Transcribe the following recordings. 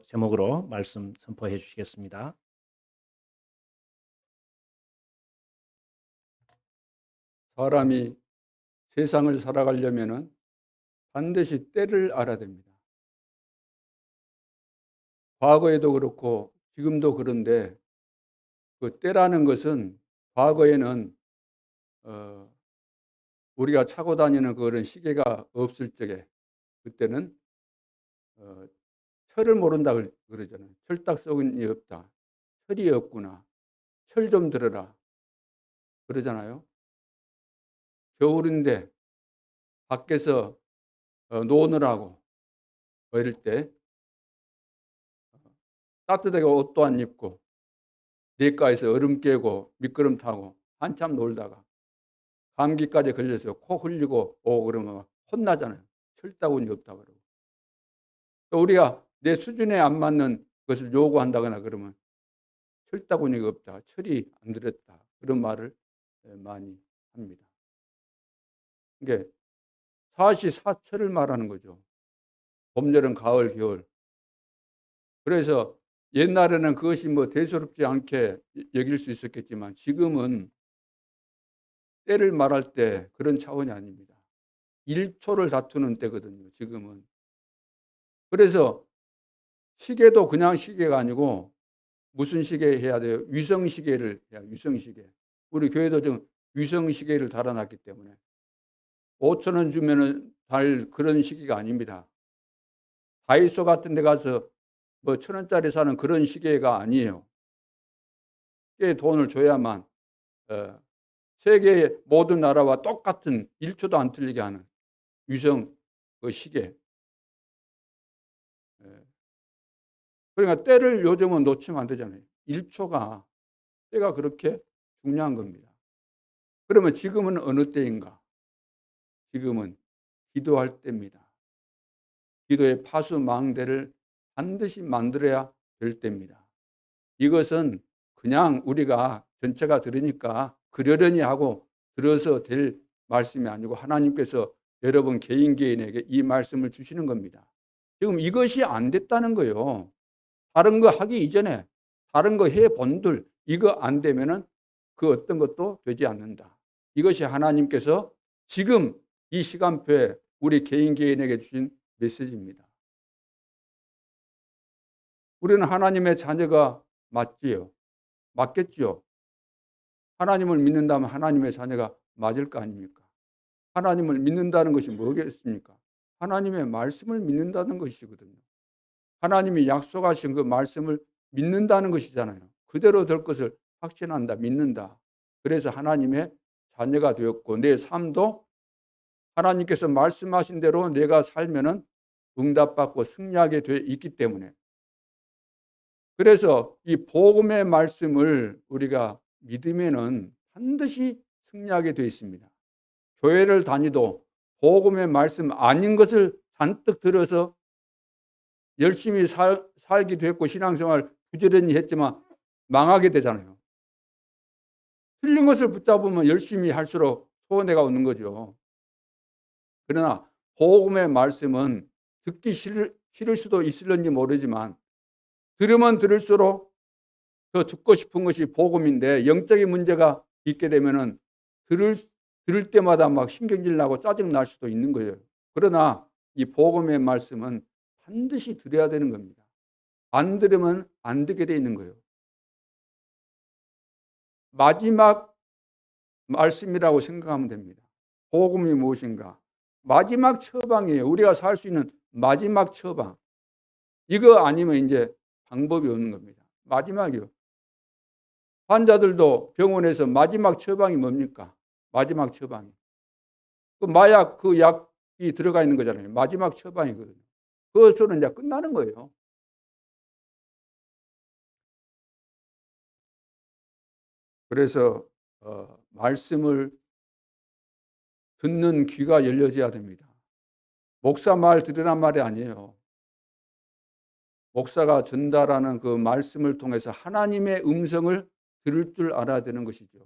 제목으로 말씀 선포해 주시겠습니다. 사람이 세상을 살아가려면은 반드시 때를 알아야 됩니다. 과거에도 그렇고 지금도 그런데 그 때라는 것은 과거에는 어 우리가 차고 다니는 그런 시계가 없을 적에 그때는 어 철을 모른다 그러잖아요. "철딱서근이 없다. 철이 없구나. 철 좀 들어라." 그러잖아요. 겨울인데 밖에서 노느라고 이럴 때 따뜻하게 옷도 안 입고 냇가에서 얼음 깨고 미끄럼 타고 한참 놀다가 감기까지 걸려서 코 흘리고 오고 그러면 막 혼나잖아요. 철다구니 없다 그러고. 또 우리가 내 수준에 안 맞는 것을 요구한다거나 그러면 철다구니가 없다. 철이 안 들었다. 그런 말을 많이 합니다. 이게 사시사철을 말하는 거죠. 봄, 여름, 가을, 겨울. 그래서 옛날에는 그것이 뭐 대수롭지 않게 여길 수 있었겠지만 지금은 때를 말할 때 그런 차원이 아닙니다. 1초를 다투는 때거든요, 지금은. 그래서 시계도 그냥 시계가 아니고 무슨 시계 해야 돼요? 위성 시계를 해야 위성 시계. 우리 교회도 지금 위성 시계를 달아 놨기 때문에 5천 원 주면은 달 그런 시계가 아닙니다. 다이소 같은 데 가서 뭐 천 원짜리 사는 그런 시계가 아니에요. 꽤 돈을 줘야만 어 세계의 모든 나라와 똑같은 1 초도 안 틀리게 하는 위성 그 시계. 예. 그러니까 때를 요즘은 놓치면 안 되잖아요. 1 초가 때가 그렇게 중요한 겁니다. 그러면 지금은 어느 때인가? 지금은 기도할 때입니다. 기도의 파수망대를 반드시 만들어야 될 때입니다. 이것은 그냥 우리가 전체가 들으니까 그러려니 하고 들어서 될 말씀이 아니고 하나님께서 여러분 개인 개인에게 이 말씀을 주시는 겁니다. 지금 이것이 안 됐다는 거예요. 다른 거 하기 이전에 다른 거 해 본들 이거 안 되면은 그 어떤 것도 되지 않는다. 이것이 하나님께서 지금 이 시간표에 우리 개인 개인에게 주신 메시지입니다. 우리는 하나님의 자녀가 맞지요. 맞겠지요. 하나님을 믿는다면 하나님의 자녀가 맞을 거 아닙니까? 하나님을 믿는다는 것이 뭐겠습니까? 하나님의 말씀을 믿는다는 것이거든요. 하나님이 약속하신 그 말씀을 믿는다는 것이잖아요. 그대로 될 것을 확신한다, 믿는다. 그래서 하나님의 자녀가 되었고 내 삶도 하나님께서 말씀하신 대로 내가 살면은 응답받고 승리하게 되어 있기 때문에 그래서 이 복음의 말씀을 우리가 믿으면은 반드시 승리하게 되어 있습니다. 교회를 다니도 복음의 말씀 아닌 것을 잔뜩 들어서 열심히 살기도 했고 신앙생활 부지런히 했지만 망하게 되잖아요. 틀린 것을 붙잡으면 열심히 할수록 손해가 오는 거죠. 그러나 복음의 말씀은 듣기 싫을 수도 있을는지 모르지만 들으면 들을수록 더 듣고 싶은 것이 복음인데 영적인 문제가 있게 되면은 들을 들을 때마다 막 신경질 나고 짜증 날 수도 있는 거예요. 그러나 이 복음의 말씀은 반드시 들어야 되는 겁니다. 안 들으면 안 듣게 돼 있는 거예요. 마지막 말씀이라고 생각하면 됩니다. 복음이 무엇인가? 마지막 처방이에요. 우리가 살 수 있는 마지막 처방. 이거 아니면 이제 방법이 없는 겁니다. 마지막이요. 환자들도 병원에서 마지막 처방이 뭡니까? 마지막 처방이. 그 마약 그 약이 들어가 있는 거잖아요. 마지막 처방이거든요. 그것으로 이제 끝나는 거예요. 그래서 말씀을 듣는 귀가 열려져야 됩니다. 목사 말 들으란 말이 아니에요. 목사가 전달하는 그 말씀을 통해서 하나님의 음성을 들을 줄 알아야 되는 것이죠.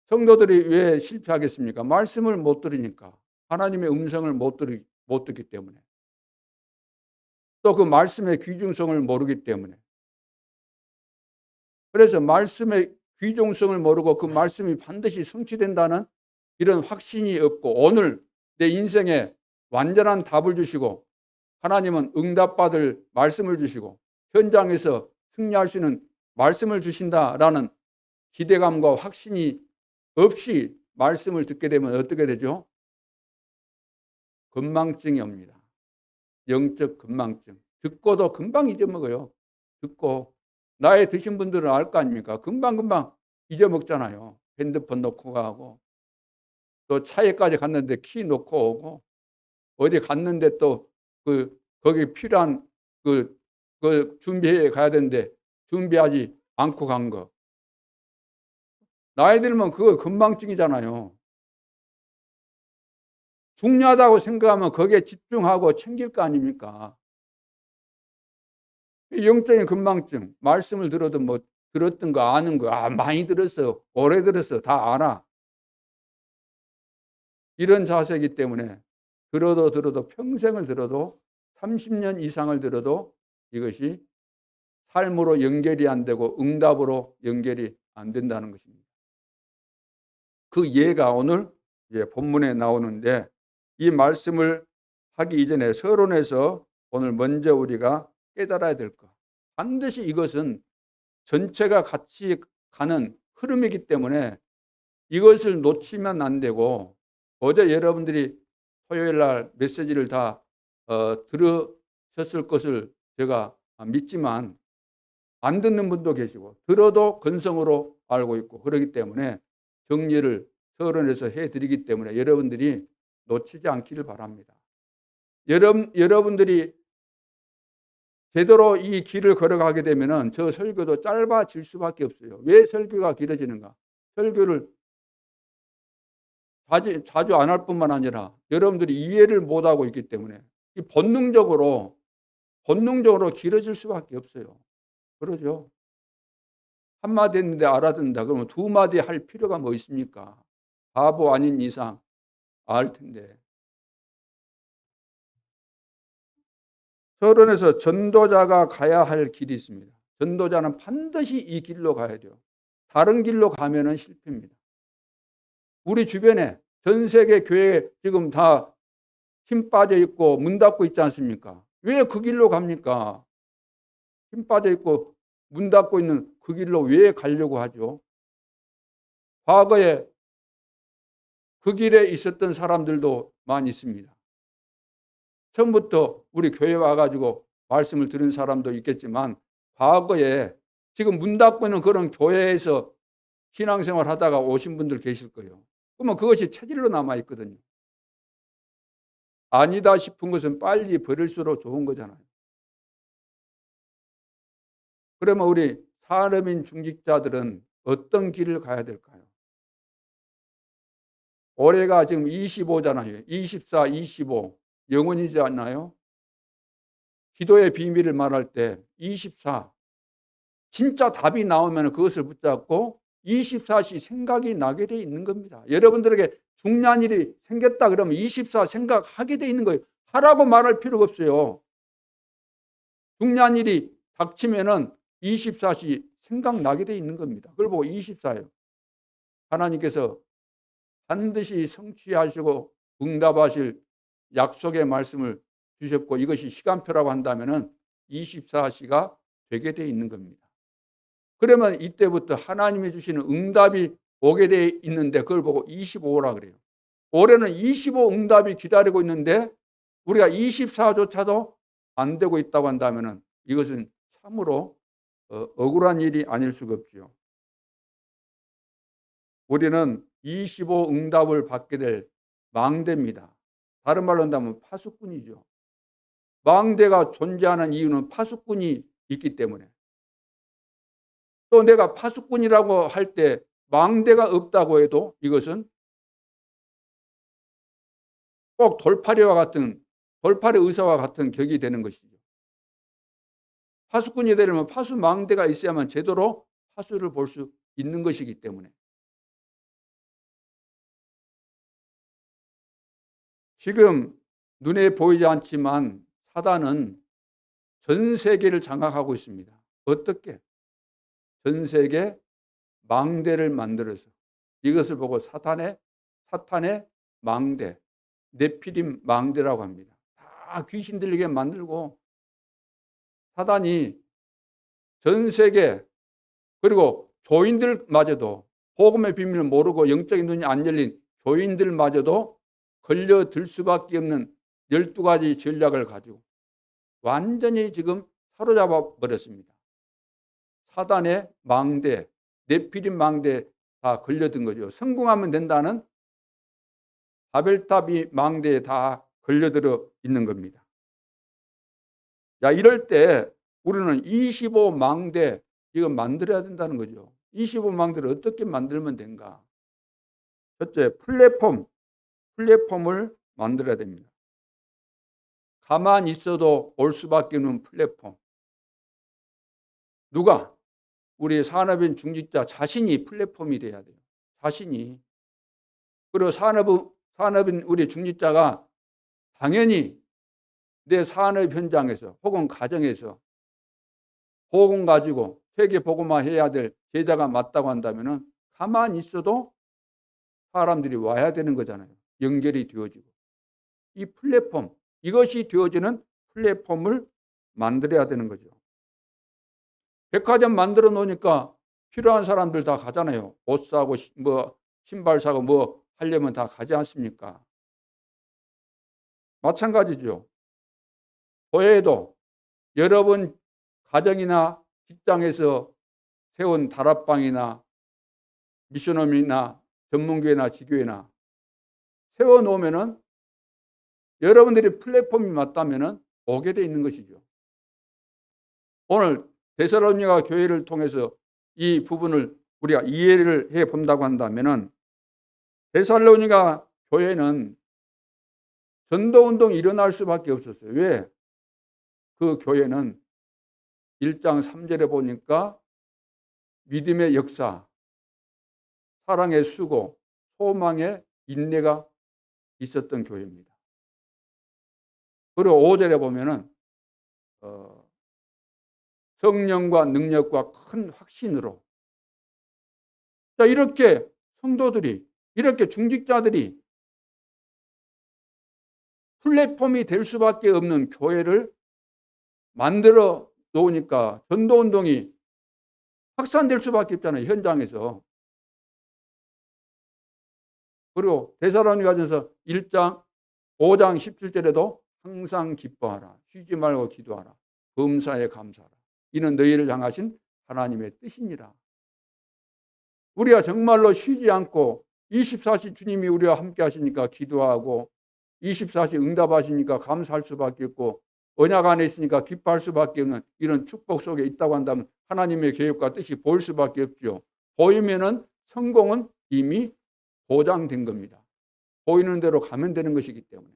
성도들이 왜 실패하겠습니까? 말씀을 못 들으니까. 하나님의 음성을 못 듣기 때문에. 또 그 말씀의 귀중성을 모르기 때문에. 그래서 말씀의 귀중성을 모르고 그 말씀이 반드시 성취된다는 이런 확신이 없고, 오늘 내 인생에 완전한 답을 주시고 하나님은 응답받을 말씀을 주시고 현장에서 승리할 수 있는 말씀을 주신다라는 기대감과 확신이 없이 말씀을 듣게 되면 어떻게 되죠? 건망증이 옵니다. 영적 건망증. 듣고도 금방 잊어먹어요. 듣고 나이 드신 분들은 알 거 아닙니까? 금방금방 잊어먹잖아요. 핸드폰 놓고 가고, 또 차에까지 갔는데 키 놓고 오고, 어디 갔는데 또 거기 필요한 준비해 가야 되는데 준비하지 않고 간 거. 나이 들면 그거 건망증이잖아요. 중요하다고 생각하면 거기에 집중하고 챙길 거 아닙니까? 영적인 건망증. 말씀을 들어도 뭐 들었던 거 아는 거, 많이 들었어, 오래 들었어, 다 알아. 이런 자세이기 때문에 들어도 평생을 들어도 30년 이상을 들어도 이것이 삶으로 연결이 안 되고 응답으로 연결이 안 된다는 것입니다. 그 예가 오늘 본문에 나오는데, 이 말씀을 하기 이전에 서론에서 오늘 먼저 우리가 깨달아야 될 것. 반드시 이것은 전체가 같이 가는 흐름이기 때문에 이것을 놓치면 안 되고, 어제 여러분들이 토요일 날 메시지를 다 들으셨을 것을 제가 믿지만 안 듣는 분도 계시고 들어도 근성으로 알고 있고, 그렇기 때문에 정리를 서론에서 해드리기 때문에 여러분들이 놓치지 않기를 바랍니다. 여러분들이 제대로 이 길을 걸어가게 되면 저 설교도 짧아질 수밖에 없어요. 왜 설교가 길어지는가? 설교를 자주 안 할 뿐만 아니라 여러분들이 이해를 못하고 있기 때문에 본능적으로 길어질 수밖에 없어요. 그러죠. 한마디 했는데 알아듣는다 그러면 두 마디 할 필요가 뭐 있습니까? 바보 아닌 이상 알 텐데. 서론에서 전도자가 가야 할 길이 있습니다. 전도자는 반드시 이 길로 가야 돼요. 다른 길로 가면은 실패입니다. 우리 주변에 전 세계 교회 지금 다 힘 빠져 있고 문 닫고 있지 않습니까? 왜 그 길로 갑니까? 힘 빠져 있고 문 닫고 있는 그 길로 왜 가려고 하죠? 과거에 그 길에 있었던 사람들도 많이 있습니다. 처음부터 우리 교회 와가지고 말씀을 들은 사람도 있겠지만 과거에 지금 문 닫고 있는 그런 교회에서 신앙생활 하다가 오신 분들 계실 거예요. 그러면 그것이 체질로 남아있거든요. 아니다 싶은 것은 빨리 버릴수록 좋은 거잖아요. 그러면 우리 사람인 중직자들은 어떤 길을 가야 될까요? 올해가 지금 25잖아요. 24, 25 영원이지 않나요? 기도의 비밀을 말할 때 24 진짜 답이 나오면 그것을 붙잡고 24시 생각이 나게 돼 있는 겁니다. 여러분들에게 중요한 일이 생겼다 그러면 24 생각하게 돼 있는 거예요. 하라고 말할 필요가 없어요. 중요한 일이 닥치면은 24시 생각나게 돼 있는 겁니다. 그걸 보고 24예요. 하나님께서 반드시 성취하시고 응답하실 약속의 말씀을 주셨고 이것이 시간표라고 한다면은 24시가 되게 돼 있는 겁니다. 그러면 이때부터 하나님이 주시는 응답이 오게 돼 있는데 그걸 보고 25라 그래요. 올해는 25 응답이 기다리고 있는데 우리가 24조차도 안 되고 있다고 한다면은 이것은 참으로 억울한 일이 아닐 수가 없죠. 우리는 25 응답을 받게 될 망대입니다. 다른 말로 한다면 파수꾼이죠. 망대가 존재하는 이유는 파수꾼이 있기 때문에. 또 내가 파수꾼이라고 할 때 망대가 없다고 해도 이것은 꼭 돌팔이 의사와 같은 격이 되는 것이죠. 파수꾼이 되려면 파수 망대가 있어야만 제대로 파수를 볼 수 있는 것이기 때문에. 지금 눈에 보이지 않지만 사단은 전 세계를 장악하고 있습니다. 어떻게? 전 세계 망대를 만들어서 이것을 보고 사탄의 망대, 네피림 망대라고 합니다. 다 귀신 들리게 만들고 사단이 전 세계 그리고 교인들마저도 복음의 비밀을 모르고 영적인 눈이 안 열린 교인들마저도 걸려들 수밖에 없는 12가지 전략을 가지고 완전히 지금 사로잡아 버렸습니다. 사단의 망대, 네피림 망대에 다 걸려든 거죠. 성공하면 된다는 바벨탑이 망대에 다 걸려들어 있는 겁니다. 야, 이럴 때 우리는 25망대 이거 만들어야 된다는 거죠. 25망대를 어떻게 만들면 된가? 첫째, 플랫폼을 만들어야 됩니다. 가만히 있어도 올 수밖에 없는 플랫폼. 누가? 우리 산업인 중직자 자신이 플랫폼이 돼야 돼요. 자신이. 그리고 산업인 우리 중직자가 당연히 내 산업 현장에서 혹은 가정에서 복음 가지고 세계 복음화 해야 될 제자가 맞다고 한다면은 가만히 있어도 사람들이 와야 되는 거잖아요. 연결이 되어지고. 이 플랫폼, 이것이 되어지는 플랫폼을 만들어야 되는 거죠. 백화점 만들어 놓으니까 필요한 사람들 다 가잖아요. 옷 사고 뭐 신발 사고 뭐 하려면 다 가지 않습니까? 마찬가지죠. 교회에도 여러분 가정이나 직장에서 세운 다락방이나 미션홈이나 전문교회나 지교회나 세워놓으면은 여러분들이 플랫폼이 맞다면은 오게 돼 있는 것이죠. 오늘 데살로니가 교회를 통해서 이 부분을 우리가 이해를 해 본다고 한다면은 데살로니가 교회는 전도운동이 일어날 수밖에 없었어요. 왜? 그 교회는 1장 3절에 보니까 믿음의 역사, 사랑의 수고, 소망의 인내가 있었던 교회입니다. 그리고 5절에 보면은 성령과 능력과 큰 확신으로. 자, 이렇게 성도들이, 이렇게 중직자들이 플랫폼이 될 수밖에 없는 교회를 만들어 놓으니까 전도운동이 확산될 수밖에 없잖아요. 현장에서. 그리고 데살로니가전서 1장 5장 17절에도 항상 기뻐하라. 쉬지 말고 기도하라. 범사에 감사하라. 이는 너희를 향하신 하나님의 뜻이니라. 우리가 정말로 쉬지 않고 24시 주님이 우리와 함께 하시니까 기도하고 24시 응답하시니까 감사할 수밖에 없고 언약 안에 있으니까 기뻐할 수밖에 없는 이런 축복 속에 있다고 한다면 하나님의 계획과 뜻이 보일 수밖에 없죠. 보이면은 성공은 이미 보장된 겁니다. 보이는 대로 가면 되는 것이기 때문에.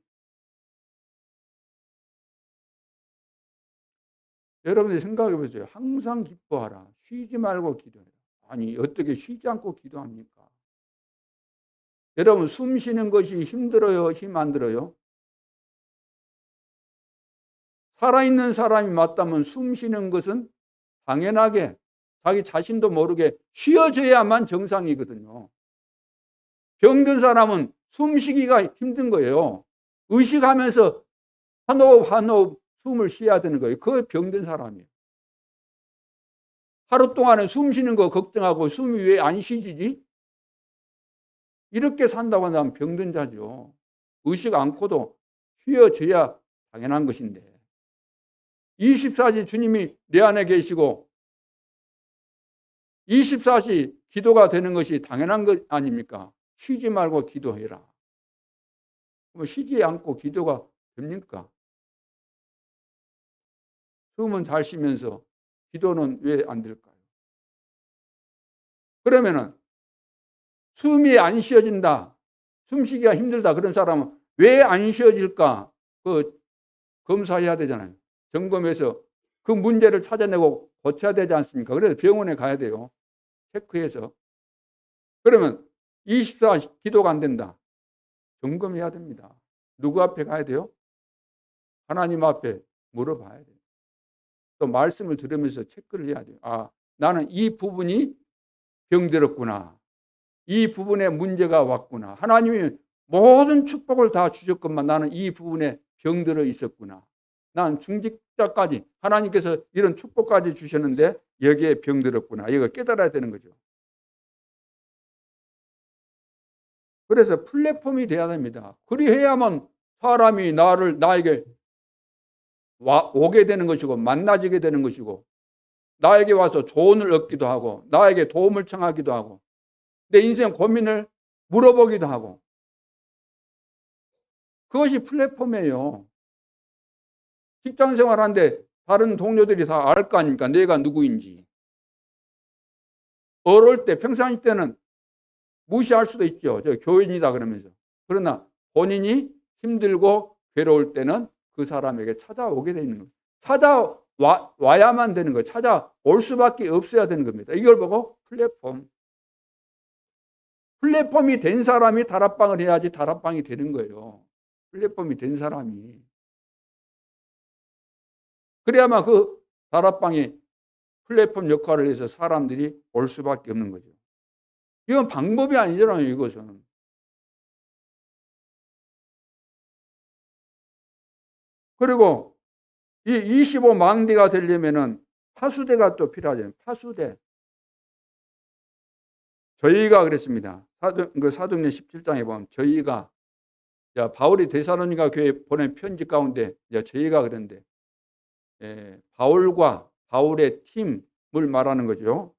여러분들이 생각해 보세요. 항상 기뻐하라. 쉬지 말고 기도해라. 아니, 어떻게 쉬지 않고 기도합니까? 여러분, 숨 쉬는 것이 힘들어요? 힘 안 들어요? 살아있는 사람이 맞다면 숨 쉬는 것은 당연하게 자기 자신도 모르게 쉬어져야만 정상이거든요. 병든 사람은 숨 쉬기가 힘든 거예요. 의식하면서 한 호흡 한 호흡 숨을 쉬어야 되는 거예요. 그게 병든 사람이에요. 하루 동안에 숨 쉬는 거 걱정하고 숨이 왜 안 쉬지지? 이렇게 산다고 한다면 병든 자죠. 의식 않고도 쉬어져야 당연한 것인데 24시 주님이 내 안에 계시고 24시 기도가 되는 것이 당연한 것 아닙니까? 쉬지 말고 기도해라. 그럼 쉬지 않고 기도가 됩니까? 숨은 잘 쉬면서 기도는 왜 안 될까요? 그러면은 숨이 안 쉬어진다, 숨쉬기가 힘들다 그런 사람은 왜 안 쉬어질까? 그 검사해야 되잖아요. 점검해서 그 문제를 찾아내고 고쳐야 되지 않습니까? 그래서 병원에 가야 돼요. 체크해서. 그러면 24시 기도가 안 된다. 점검해야 됩니다. 누구 앞에 가야 돼요? 하나님 앞에 물어봐야 돼요. 또 말씀을 들으면서 체크를 해야 돼요. 아, 나는 이 부분이 병들었구나. 이 부분에 문제가 왔구나. 하나님이 모든 축복을 다 주셨건만 나는 이 부분에 병들어 있었구나. 난 중직자까지 하나님께서 이런 축복까지 주셨는데 여기에 병들었구나. 이거 깨달아야 되는 거죠. 그래서 플랫폼이 돼야 됩니다. 그리해야만 사람이 나에게 오게 되는 것이고 만나지게 되는 것이고 나에게 와서 조언을 얻기도 하고 나에게 도움을 청하기도 하고 내 인생 고민을 물어보기도 하고 그것이 플랫폼이에요. 직장 생활하는데 다른 동료들이 다 알 거 아닙니까? 내가 누구인지. 어려울 때 평상시 때는 무시할 수도 있죠. 저 교인이다 그러면서. 그러나 본인이 힘들고 괴로울 때는 그 사람에게 찾아오게 되는 거예요. 찾아와야만 되는 거예요. 찾아올 수밖에 없어야 되는 겁니다. 이걸 보고 플랫폼. 플랫폼이 된 사람이 다락방을 해야지 다락방이 되는 거예요. 플랫폼이 된 사람이. 그래야만 그 다락방이 플랫폼 역할을 해서 사람들이 올 수밖에 없는 거죠. 이건 방법이 아니잖아요, 이것은. 그리고 이 25망대가 되려면은 파수대가 또 필요하잖아요. 파수대. 저희가 그랬습니다. 사도행전 17장에 보면 저희가 바울이 데살로니가 교회에 보낸 편지 가운데 저희가 그랬는데 바울과 바울의 팀을 말하는 거죠.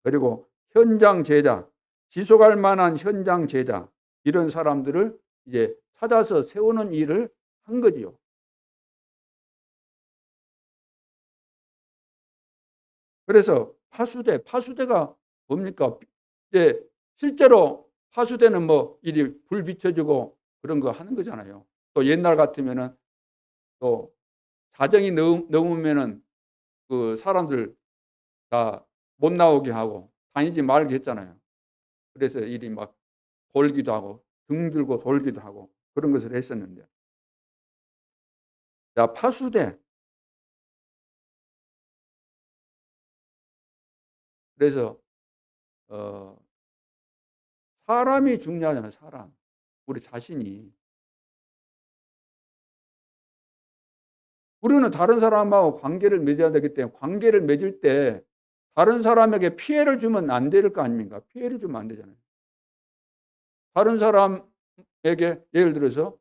그리고 현장 제자, 지속할 만한 현장 제자 이런 사람들을 이제 찾아서 세우는 일을 한 거지요. 그래서 파수대가 뭡니까? 이제 실제로 파수대는 뭐 일이 불 비춰주고 그런 거 하는 거잖아요. 또 옛날 같으면은 또 자정이 넘으면은 그 사람들 다 못 나오게 하고 다니지 말게 했잖아요. 그래서 일이 막 돌기도 하고 등 들고 돌기도 하고 그런 것을 했었는데. 자, 파수대. 그래서 어, 사람이 중요하잖아요. 사람. 우리 자신이. 우리는 다른 사람하고 관계를 맺어야 되기 때문에 관계를 맺을 때 다른 사람에게 피해를 주면 안 될 거 아닙니까? 피해를 주면 안 되잖아요. 다른 사람에게 예를 들어서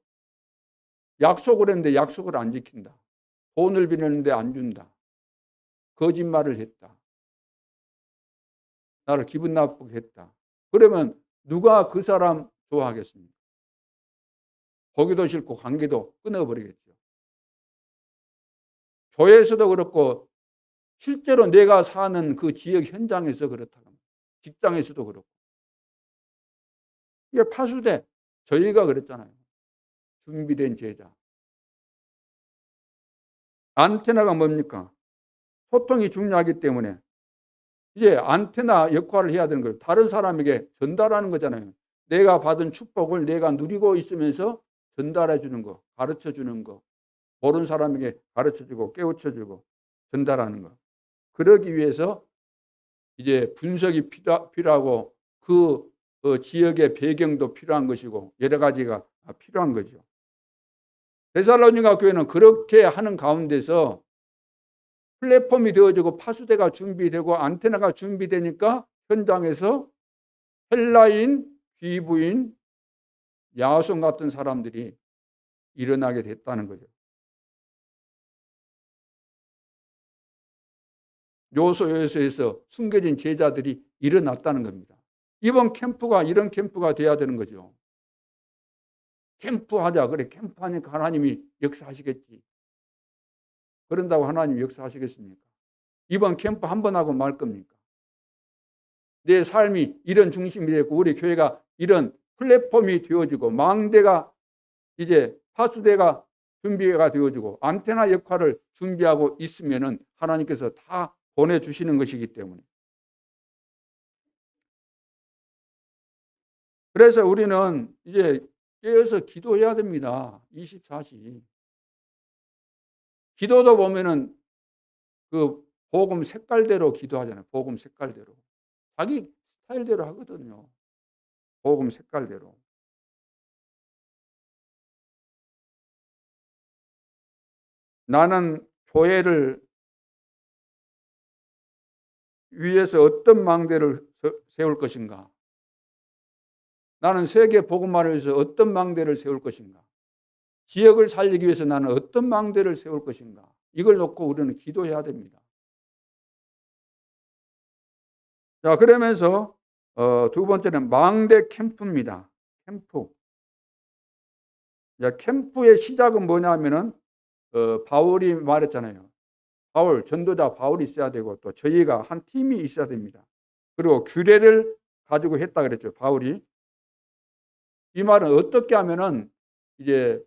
약속을 했는데 약속을 안 지킨다. 돈을 빌렸는데 안 준다. 거짓말을 했다. 나를 기분 나쁘게 했다. 그러면 누가 그 사람 좋아하겠습니까? 보기도 싫고 관계도 끊어버리겠죠. 교회에서도 그렇고 실제로 내가 사는 그 지역 현장에서 그렇다고 직장에서도 그렇고 이게 파수대. 저희가 그랬잖아요. 준비된 제자. 안테나가 뭡니까? 소통이 중요하기 때문에 이제 안테나 역할을 해야 되는 거예요. 다른 사람에게 전달하는 거잖아요. 내가 받은 축복을 내가 누리고 있으면서 전달해 주는 거, 가르쳐 주는 거, 모르는 사람에게 가르쳐 주고 깨우쳐 주고 전달하는 거. 그러기 위해서 이제 분석이 필요하고 그 지역의 배경도 필요한 것이고 여러 가지가 필요한 거죠. 데살로니가 교회는 그렇게 하는 가운데서 플랫폼이 되어지고 파수대가 준비되고 안테나가 준비되니까 현장에서 헬라인, 귀부인, 야손 같은 사람들이 일어나게 됐다는 거죠. 요소에서 숨겨진 제자들이 일어났다는 겁니다. 이번 캠프가 이런 캠프가 돼야 되는 거죠. 캠프하자. 그래, 캠프하니까 하나님이 역사하시겠지. 그런다고 하나님이 역사하시겠습니까? 이번 캠프 한 번 하고 말 겁니까? 내 삶이 이런 중심이 되고 우리 교회가 이런 플랫폼이 되어지고 망대가 이제 파수대가 준비가 되어지고 안테나 역할을 준비하고 있으면은 하나님께서 다 보내주시는 것이기 때문에. 그래서 우리는 이제 깨어서 기도해야 됩니다. 24시. 기도도 보면은 그 복음 색깔대로 기도하잖아요. 복음 색깔대로. 자기 스타일대로 하거든요. 복음 색깔대로. 나는 교회를 위해서 어떤 망대를 세울 것인가? 나는 세계 복음화를 위해서 어떤 망대를 세울 것인가? 지역을 살리기 위해서 나는 어떤 망대를 세울 것인가? 이걸 놓고 우리는 기도해야 됩니다. 자, 그러면서 두 번째는 망대 캠프입니다. 캠프. 자, 캠프의 시작은 뭐냐면은 바울이 말했잖아요. 바울, 전도자 바울이 있어야 되고 또 저희가 한 팀이 있어야 됩니다. 그리고 규례를 가지고 했다 그랬죠. 바울이. 이 말은 어떻게 하면은 이제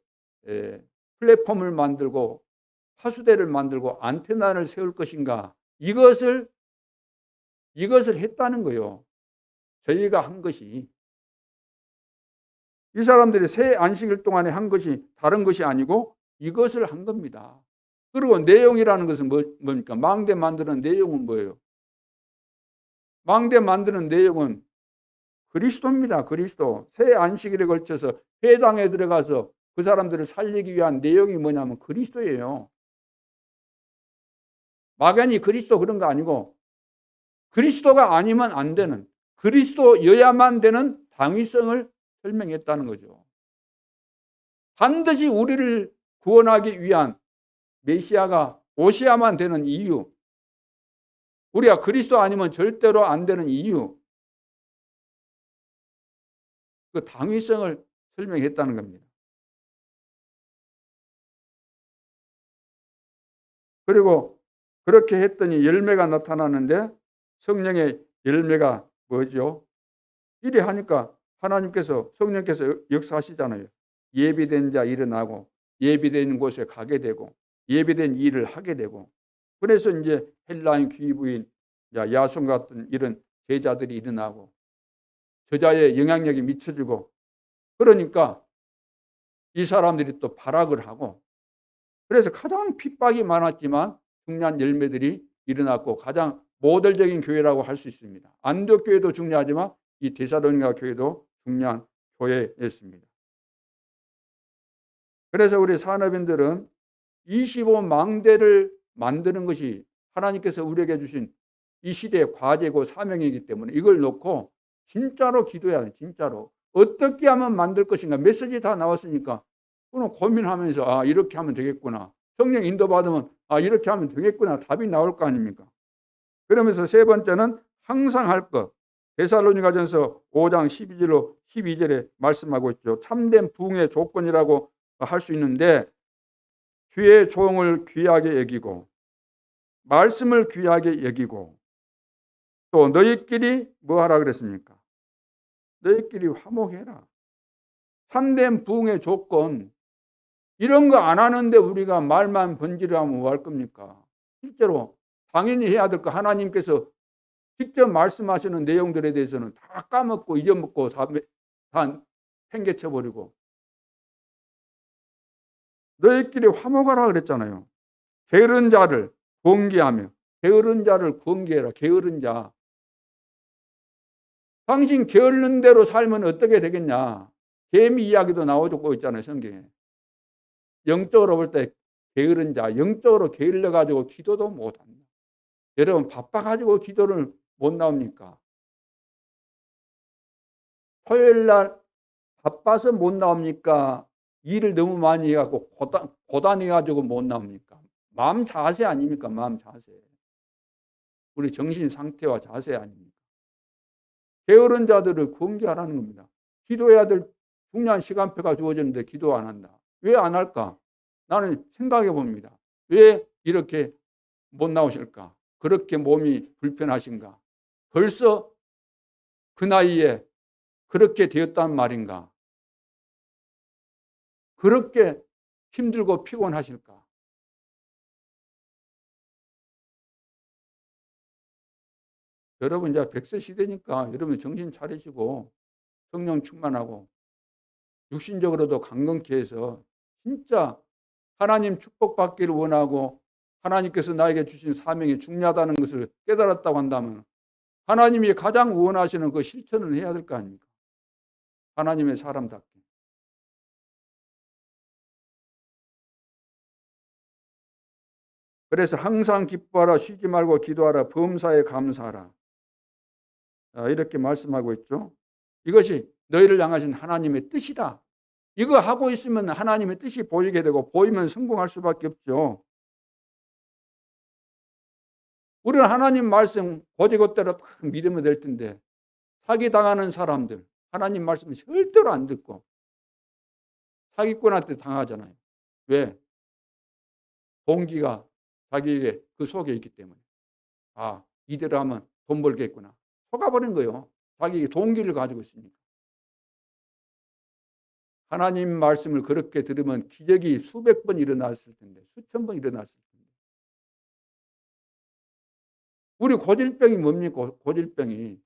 플랫폼을 만들고 파수대를 만들고 안테나를 세울 것인가, 이것을 했다는 거예요. 저희가 한 것이. 이 사람들이 새 안식일 동안에 한 것이 다른 것이 아니고 이것을 한 겁니다. 그리고 내용이라는 것은 뭡니까? 망대 만드는 내용은 뭐예요? 망대 만드는 내용은 그리스도입니다. 그리스도. 새 안식일에 걸쳐서 회당에 들어가서 그 사람들을 살리기 위한 내용이 뭐냐면 그리스도예요. 막연히 그리스도 그런 거 아니고 그리스도가 아니면 안 되는, 그리스도여야만 되는 당위성을 설명했다는 거죠. 반드시 우리를 구원하기 위한 메시아가 오셔야만 되는 이유, 우리가 그리스도 아니면 절대로 안 되는 이유, 그 당위성을 설명했다는 겁니다. 그리고 그렇게 했더니 열매가 나타나는데 성령의 열매가 뭐죠? 이래 하니까 하나님께서, 성령께서 역사하시잖아요. 예비된 자 일어나고 예비된 곳에 가게 되고 예비된 일을 하게 되고, 그래서 이제 헬라인 귀부인 야손 같은 이런 제자들이 일어나고 저자의 영향력이 미쳐지고, 그러니까 이 사람들이 또 발악을 하고, 그래서 가장 핍박이 많았지만 중요한 열매들이 일어났고 가장 모델적인 교회라고 할 수 있습니다. 안디옥 교회도 중요하지만 이 데살로니가 교회도 중요한 교회였습니다. 그래서 우리 산업인들은 25망대를 만드는 것이 하나님께서 우리에게 주신 이 시대의 과제고 사명이기 때문에 이걸 놓고 진짜로 기도해야 돼. 진짜로. 어떻게 하면 만들 것인가. 메시지 다 나왔으니까 그럼 고민하면서 이렇게 하면 되겠구나. 성령 인도받으면 이렇게 하면 되겠구나. 답이 나올 거 아닙니까? 그러면서 세 번째는 항상 할 것. 데살로니가전서 5장 12절에 말씀하고 있죠. 참된 부흥의 조건이라고 할 수 있는데, 주의 종을 귀하게 여기고 말씀을 귀하게 여기고, 또 너희끼리 뭐 하라 그랬습니까? 너희끼리 화목해라. 참된 부흥의 조건, 이런 거 안 하는데 우리가 말만 번지르하면 뭐 할 겁니까? 실제로 당연히 해야 될 거, 하나님께서 직접 말씀하시는 내용들에 대해서는 다 까먹고 잊어먹고 다 팽개쳐버리고, 너희끼리 화목하라 그랬잖아요. 게으른 자를 권계하며. 게으른 자를 권계해라. 게으른 자. 당신 게으른 대로 살면 어떻게 되겠냐. 개미 이야기도 나오고 있잖아요, 성경에. 영적으로 볼 때 게으른 자, 영적으로 게을러가지고 기도도 못합니다. 여러분 바빠가지고 기도를 못 나옵니까? 토요일날 바빠서 못 나옵니까? 일을 너무 많이 해갖고 고단해가지고 못 나옵니까? 마음 자세 아닙니까? 마음 자세. 우리 정신 상태와 자세 아닙니까? 게으른 자들을 권계하라는 겁니다. 기도해야 될 중요한 시간표가 주어졌는데 기도 안 한다. 왜 안 할까? 나는 생각해 봅니다. 왜 이렇게 못 나오실까? 그렇게 몸이 불편하신가? 벌써 그 나이에 그렇게 되었단 말인가? 그렇게 힘들고 피곤하실까? 여러분 이제 100세 시대니까 여러분 정신 차리시고 성령 충만하고 육신적으로도 강건케 해서 진짜 하나님 축복받기를 원하고 하나님께서 나에게 주신 사명이 중요하다는 것을 깨달았다고 한다면 하나님이 가장 원하시는 그 실천을 해야 될 거 아닙니까? 하나님의 사람답게. 그래서 항상 기뻐하라, 쉬지 말고 기도하라, 범사에 감사하라. 이렇게 말씀하고 있죠. 이것이 너희를 향하신 하나님의 뜻이다. 이거 하고 있으면 하나님의 뜻이 보이게 되고 보이면 성공할 수밖에 없죠. 우리는 하나님 말씀 고지고대로 딱 믿으면 될 텐데 사기당하는 사람들 하나님 말씀을 절대로 안 듣고 사기꾼한테 당하잖아요. 왜? 동기가 자기에게 그 속에 있기 때문에. 아, 이대로 하면 돈 벌겠구나. 속아버린 거예요. 자기 동기를 가지고 있으니까. 하나님 말씀을 그렇게 들으면 기적이 수백 번 일어났을 텐데, 수천 번 일어났을 텐데. 우리 고질병이 뭡니까? 고질병이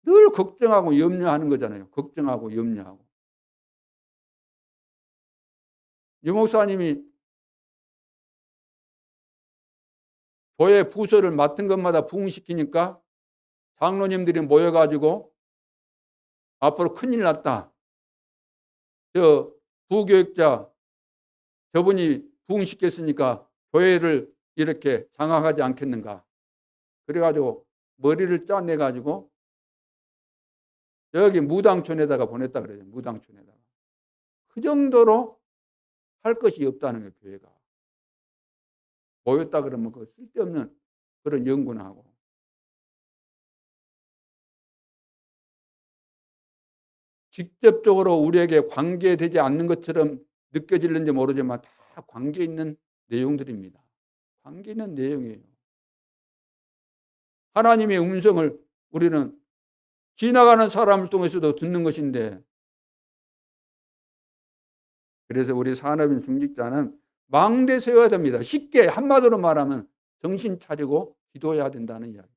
늘 걱정하고 염려하는 거잖아요. 걱정하고 염려하고. 유 목사님이 교회 부서를 맡은 것마다 부흥시키니까 장로님들이 모여가지고 앞으로 큰일 났다. 저 부교육자 저분이 부흥시켰으니까 교회를 이렇게 장악하지 않겠는가. 그래가지고 머리를 짜내가지고 여기 무당촌에다가 보냈다 그래요. 무당촌에다가. 그 정도로 할 것이 없다는 거예요. 교회가. 모였다 그러면 그 쓸데없는 그런 연구나 하고. 직접적으로 우리에게 관계되지 않는 것처럼 느껴질는지 모르지만 다 관계 있는 내용들입니다. 관계 있는 내용이에요. 하나님의 음성을 우리는 지나가는 사람을 통해서도 듣는 것인데 그래서 우리 산업인 중직자는 망대 세워야 됩니다. 쉽게 한마디로 말하면 정신 차리고 기도해야 된다는 이야기.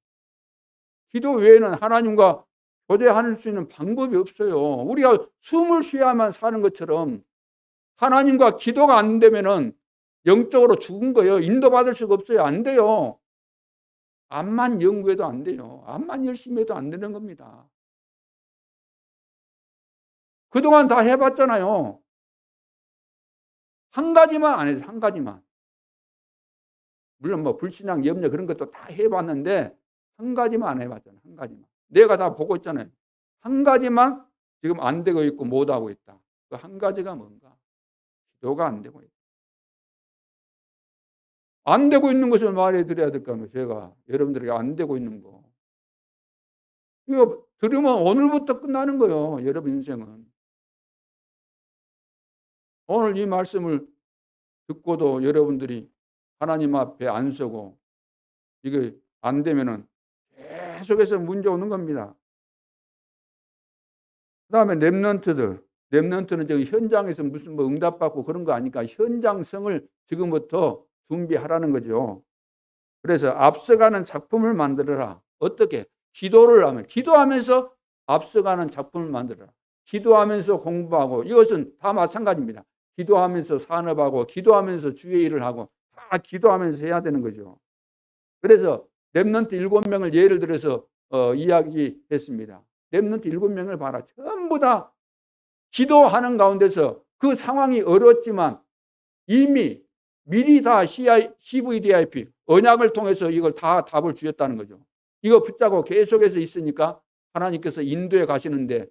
기도 외에는 하나님과 교제할 수 있는 방법이 없어요. 우리가 숨을 쉬어야만 사는 것처럼 하나님과 기도가 안 되면은 영적으로 죽은 거예요. 인도받을 수가 없어요. 안 돼요. 암만 연구해도 안 돼요. 암만 열심히 해도 안 되는 겁니다. 그동안 다 해봤잖아요. 한 가지만 안 해서 한 가지만. 물론 뭐 불신앙, 염려 그런 것도 다 해봤는데 한 가지만 안 해봤잖아요. 한 가지만. 내가 다 보고 있잖아요. 한 가지만 지금 안 되고 있고 못하고 있다. 그 한 가지가 뭔가? 기도가 안 되고 있다. 안 되고 있는 것을 말해 드려야 될 거 아니에요. 제가 여러분들에게 안 되고 있는 거. 이거 들으면 오늘부터 끝나는 거예요. 여러분 인생은. 오늘 이 말씀을 듣고도 여러분들이 하나님 앞에 안 서고 이게 안 되면은 계속해서 문제 오는 겁니다. 그다음에 렘넌트는 지금 현장에서 무슨 뭐 응답받고 그런 거 아니까 현장성을 지금부터 준비하라는 거죠. 그래서 앞서가는 작품을 만들어라. 어떻게? 기도를 하면 기도하면서 앞서가는 작품을 만들어라. 기도하면서 공부하고 이것은 다 마찬가지입니다. 기도하면서 산업하고 기도하면서 주의 일을 하고 다 기도하면서 해야 되는 거죠. 그래서 렘넌트 7명을 예를 들어서 이야기했습니다. 렘넌트 7명을 봐라. 전부 다 기도하는 가운데서 그 상황이 어렵지만 이미 미리 다 CVDIP 언약을 통해서 이걸 다 답을 주셨다는 거죠. 이거 붙잡고 계속해서 있으니까 하나님께서 인도에 가시는데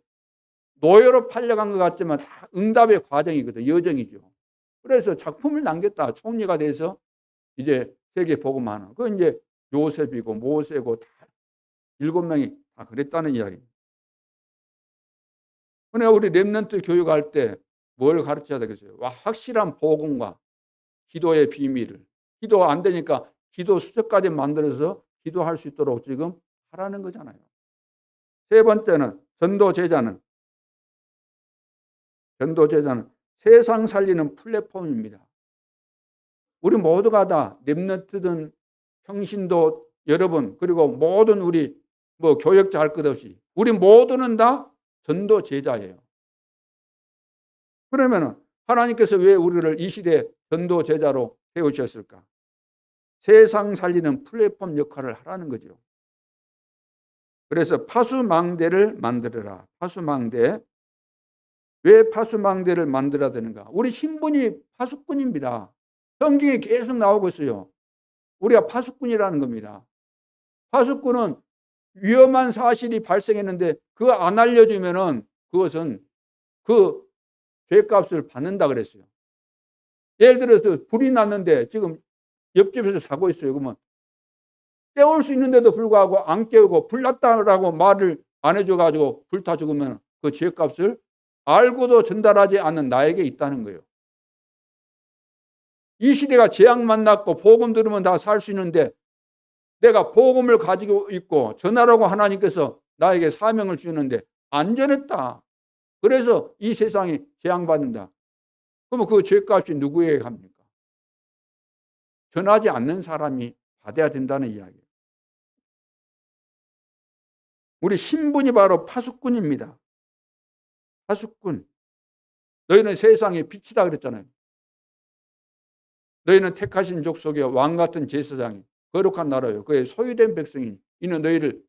노예로 팔려간 것 같지만 다 응답의 과정이거든. 여정이죠. 그래서 작품을 남겼다. 총리가 돼서 이제 세계 복음하는. 그건 이제 요셉이고 모세고 다 7명이 다 그랬다는 이야기입니다. 그러니까 우리 렘넌트 교육할 때 뭘 가르쳐야 되겠어요? 확실한 복음과 기도의 비밀을. 기도 안 되니까 기도 수첩까지 만들어서 기도할 수 있도록 지금 하라는 거잖아요. 세 번째는 전도제자는 세상 살리는 플랫폼입니다. 우리 모두가 다 렘넌트든 평신도 여러분 그리고 모든 우리 뭐 교역자 할 것 없이 우리 모두는 다 전도제자예요. 그러면 하나님께서 왜 우리를 이 시대에 전도 제자로 세우셨을까? 세상 살리는 플랫폼 역할을 하라는 거죠. 그래서 파수망대를 만들어라. 파수망대. 왜 파수망대를 만들어야 되는가? 우리 신분이 파수꾼입니다. 성경에 계속 나오고 있어요. 우리가 파수꾼이라는 겁니다. 파수꾼은 위험한 사실이 발생했는데 그거 안 알려주면은 그것은 그 죄값을 받는다 그랬어요. 예를 들어서 불이 났는데 지금 옆집에서 사고 있어요. 그러면 깨울 수 있는데도 불구하고 안 깨우고 불 났다라고 말을 안 해줘가지고 불타 죽으면 그 죄값을 알고도 전달하지 않는 나에게 있다는 거예요. 이 시대가 재앙 만났고 복음 들으면 다 살 수 있는데 내가 복음을 가지고 있고 전하라고 하나님께서 나에게 사명을 주는데 안 전했다. 그래서 이 세상이 재앙받는다. 그러면 그 죄값이 누구에게 갑니까? 전하지 않는 사람이 받아야 된다는 이야기예요. 우리 신분이 바로 파수꾼입니다. 파수꾼. 너희는 세상의 빛이다 그랬잖아요. 너희는 택하신 족속의 왕 같은 제사장이 거룩한 나라요. 그의 소유된 백성이 이는 너희를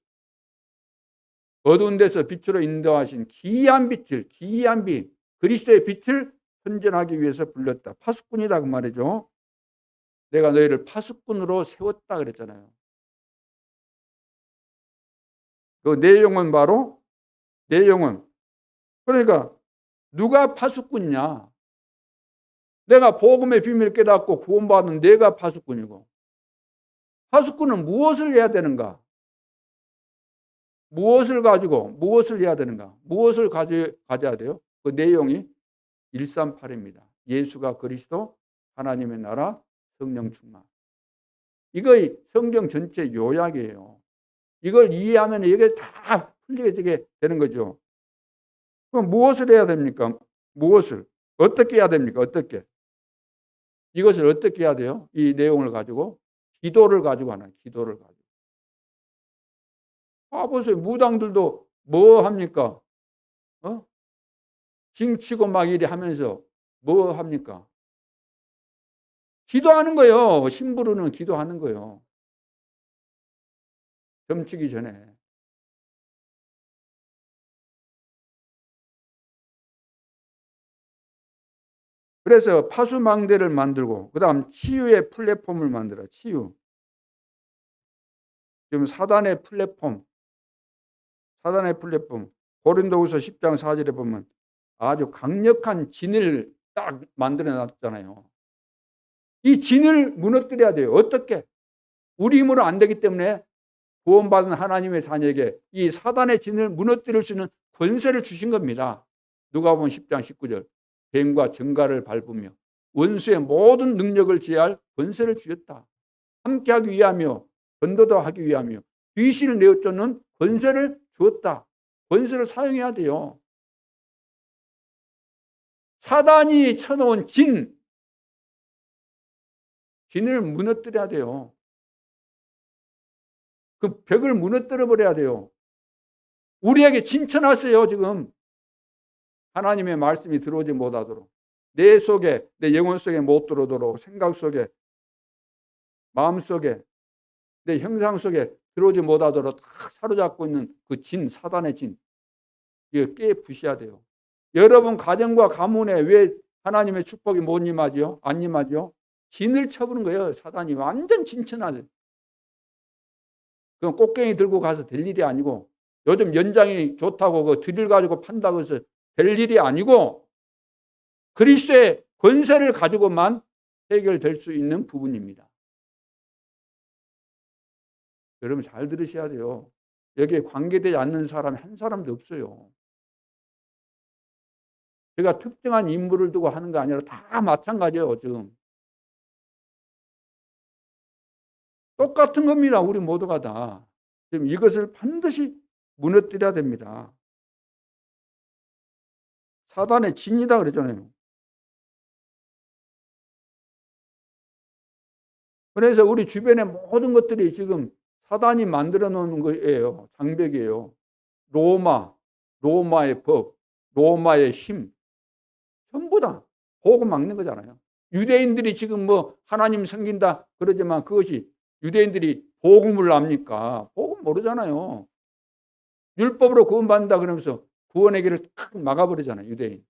어두운 데서 빛으로 인도하신 기이한 빛을 기이한 빛 그리스도의 빛을 선전하기 위해서 불렀다. 파수꾼이다 그 말이죠. 내가 너희를 파수꾼으로 세웠다 그랬잖아요. 그 내용은 바로 그러니까 누가 파수꾼이냐? 내가 복음의 비밀을 깨닫고 구원받은 내가 파수꾼이고 파수꾼은 무엇을 해야 되는가? 무엇을 가지고 무엇을 해야 되는가? 무엇을 가져야 돼요? 그 내용이 138입니다. 예수가 그리스도 하나님의 나라 성령 충만. 이거 성경 전체 요약이에요. 이걸 이해하면 이게 다 풀리게 되는 거죠. 그럼 무엇을 해야 됩니까? 무엇을? 어떻게 해야 됩니까? 어떻게? 이것을 어떻게 해야 돼요? 이 내용을 가지고 기도를 가지고 하는 기도를 가지고. 보세요. 무당들도 뭐 합니까? 징치고 막 이래 하면서 뭐 합니까? 기도하는 거예요. 심부르는 기도하는 거예요. 점치기 전에. 그래서 파수망대를 만들고 그다음 치유의 플랫폼을 만들어. 치유. 지금 사단의 플랫폼. 고린도후서 10장 4절에 보면 아주 강력한 진을 딱 만들어 놨잖아요. 이 진을 무너뜨려야 돼요. 어떻게? 우리 힘으로 안 되기 때문에 구원받은 하나님의 자녀에게 이 사단의 진을 무너뜨릴 수 있는 권세를 주신 겁니다. 누가복음 10장 19절 뱀과 정갈을 밟으며 원수의 모든 능력을 제할 권세를 주셨다. 함께하기 위하며 전도도 하기 위하며 귀신을 내어쫓는 권세를 주었다. 권세를 사용해야 돼요. 사단이 쳐놓은 진을 무너뜨려야 돼요. 그 벽을 무너뜨려 버려야 돼요. 우리에게 진 쳐놨어요. 지금 하나님의 말씀이 들어오지 못하도록 내 속에 내 영혼 속에 못 들어오도록 생각 속에 마음 속에 내 형상 속에 들어오지 못하도록 다 사로잡고 있는 그 진, 사단의 진, 이거 깨부셔야 돼요. 여러분 가정과 가문에 왜 하나님의 축복이 못 임하죠? 안 임하죠? 진을 쳐부는 거예요. 사단이 완전 진천하죠. 그건 꽃갱이 들고 가서 될 일이 아니고 요즘 연장이 좋다고 그 드릴 가지고 판다고 해서 될 일이 아니고 그리스도의 권세를 가지고만 해결될 수 있는 부분입니다. 여러분 잘 들으셔야 돼요. 여기에 관계되지 않는 사람이 한 사람도 없어요. 제가 특정한 인물을 두고 하는 거 아니라 다 마찬가지예요. 지금 똑같은 겁니다. 우리 모두가 다. 지금 이것을 반드시 무너뜨려야 됩니다. 사단의 진이다 그랬잖아요. 그래서 우리 주변의 모든 것들이 지금 사단이 만들어 놓은 거예요. 장벽이에요. 로마의 법, 로마의 힘 전부 다 보고 막는 거잖아요. 유대인들이 지금 뭐 하나님 섬긴다 그러지만 그것이 유대인들이 복음을 압니까? 복음 모르잖아요. 율법으로 구원받는다 그러면서 구원의 길을 탁 막아버리잖아요. 유대인.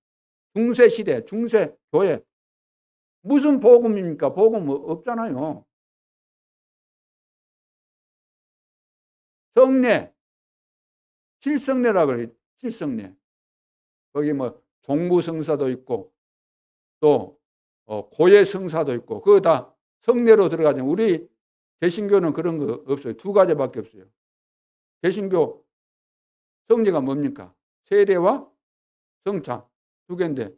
중세 시대, 중세 교회. 무슨 복음입니까? 복음 없잖아요. 성례, 칠성례라 그래요. 칠성례. 거기 뭐 종부성사도 있고 또 고예성사도 있고 그거 다 성례로 들어가죠. 우리 개신교는 그런 거 없어요. 두 가지밖에 없어요. 개신교 성례가 뭡니까? 세례와 성찬 두 개인데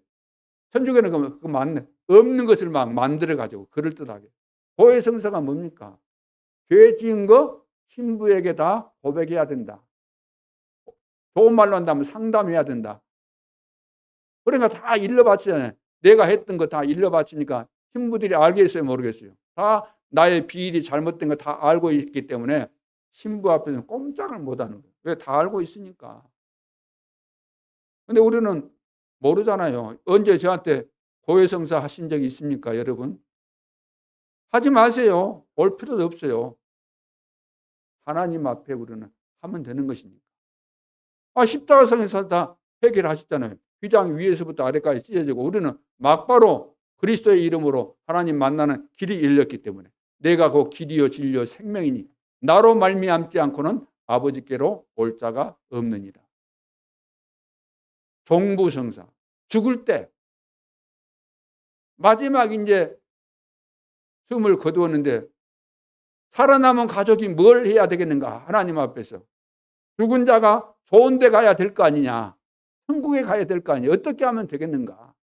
천주교는 그거 맞네. 없는 것을 막 만들어가지고 그럴듯하게. 고해성사가 뭡니까? 죄 지은 거 신부에게 다 고백해야 된다. 좋은 말로 한다면 상담해야 된다. 그러니까 다 일러바치잖아요. 내가 했던 거 다 일러바치니까 신부들이 알겠어요, 모르겠어요. 다 나의 비일이 잘못된 거 다 알고 있기 때문에 신부 앞에서는 꼼짝을 못하는 거예요. 왜? 다 알고 있으니까. 근데 우리는 모르잖아요. 언제 저한테 고해성사 하신 적이 있습니까, 여러분? 하지 마세요. 올 필요도 없어요. 하나님 앞에 우리는 하면 되는 것이니까. 십자가상에서 다 해결하셨잖아요. 휘장 위에서부터 아래까지 찢어지고 우리는 막바로 그리스도의 이름으로 하나님 만나는 길이 열렸기 때문에 내가 그 길이요 진리요 생명이니 나로 말미암지 않고는 아버지께로 올 자가 없느니라. 종부성사. 죽을 때 마지막 이제 숨을 거두었는데 살아남은 가족이 뭘 해야 되겠는가? 하나님 앞에서. 죽은 자가 좋은 데 가야 될 거 아니냐? 천국에 가야 될 거 아니냐? 어떻게 하면 되겠는가?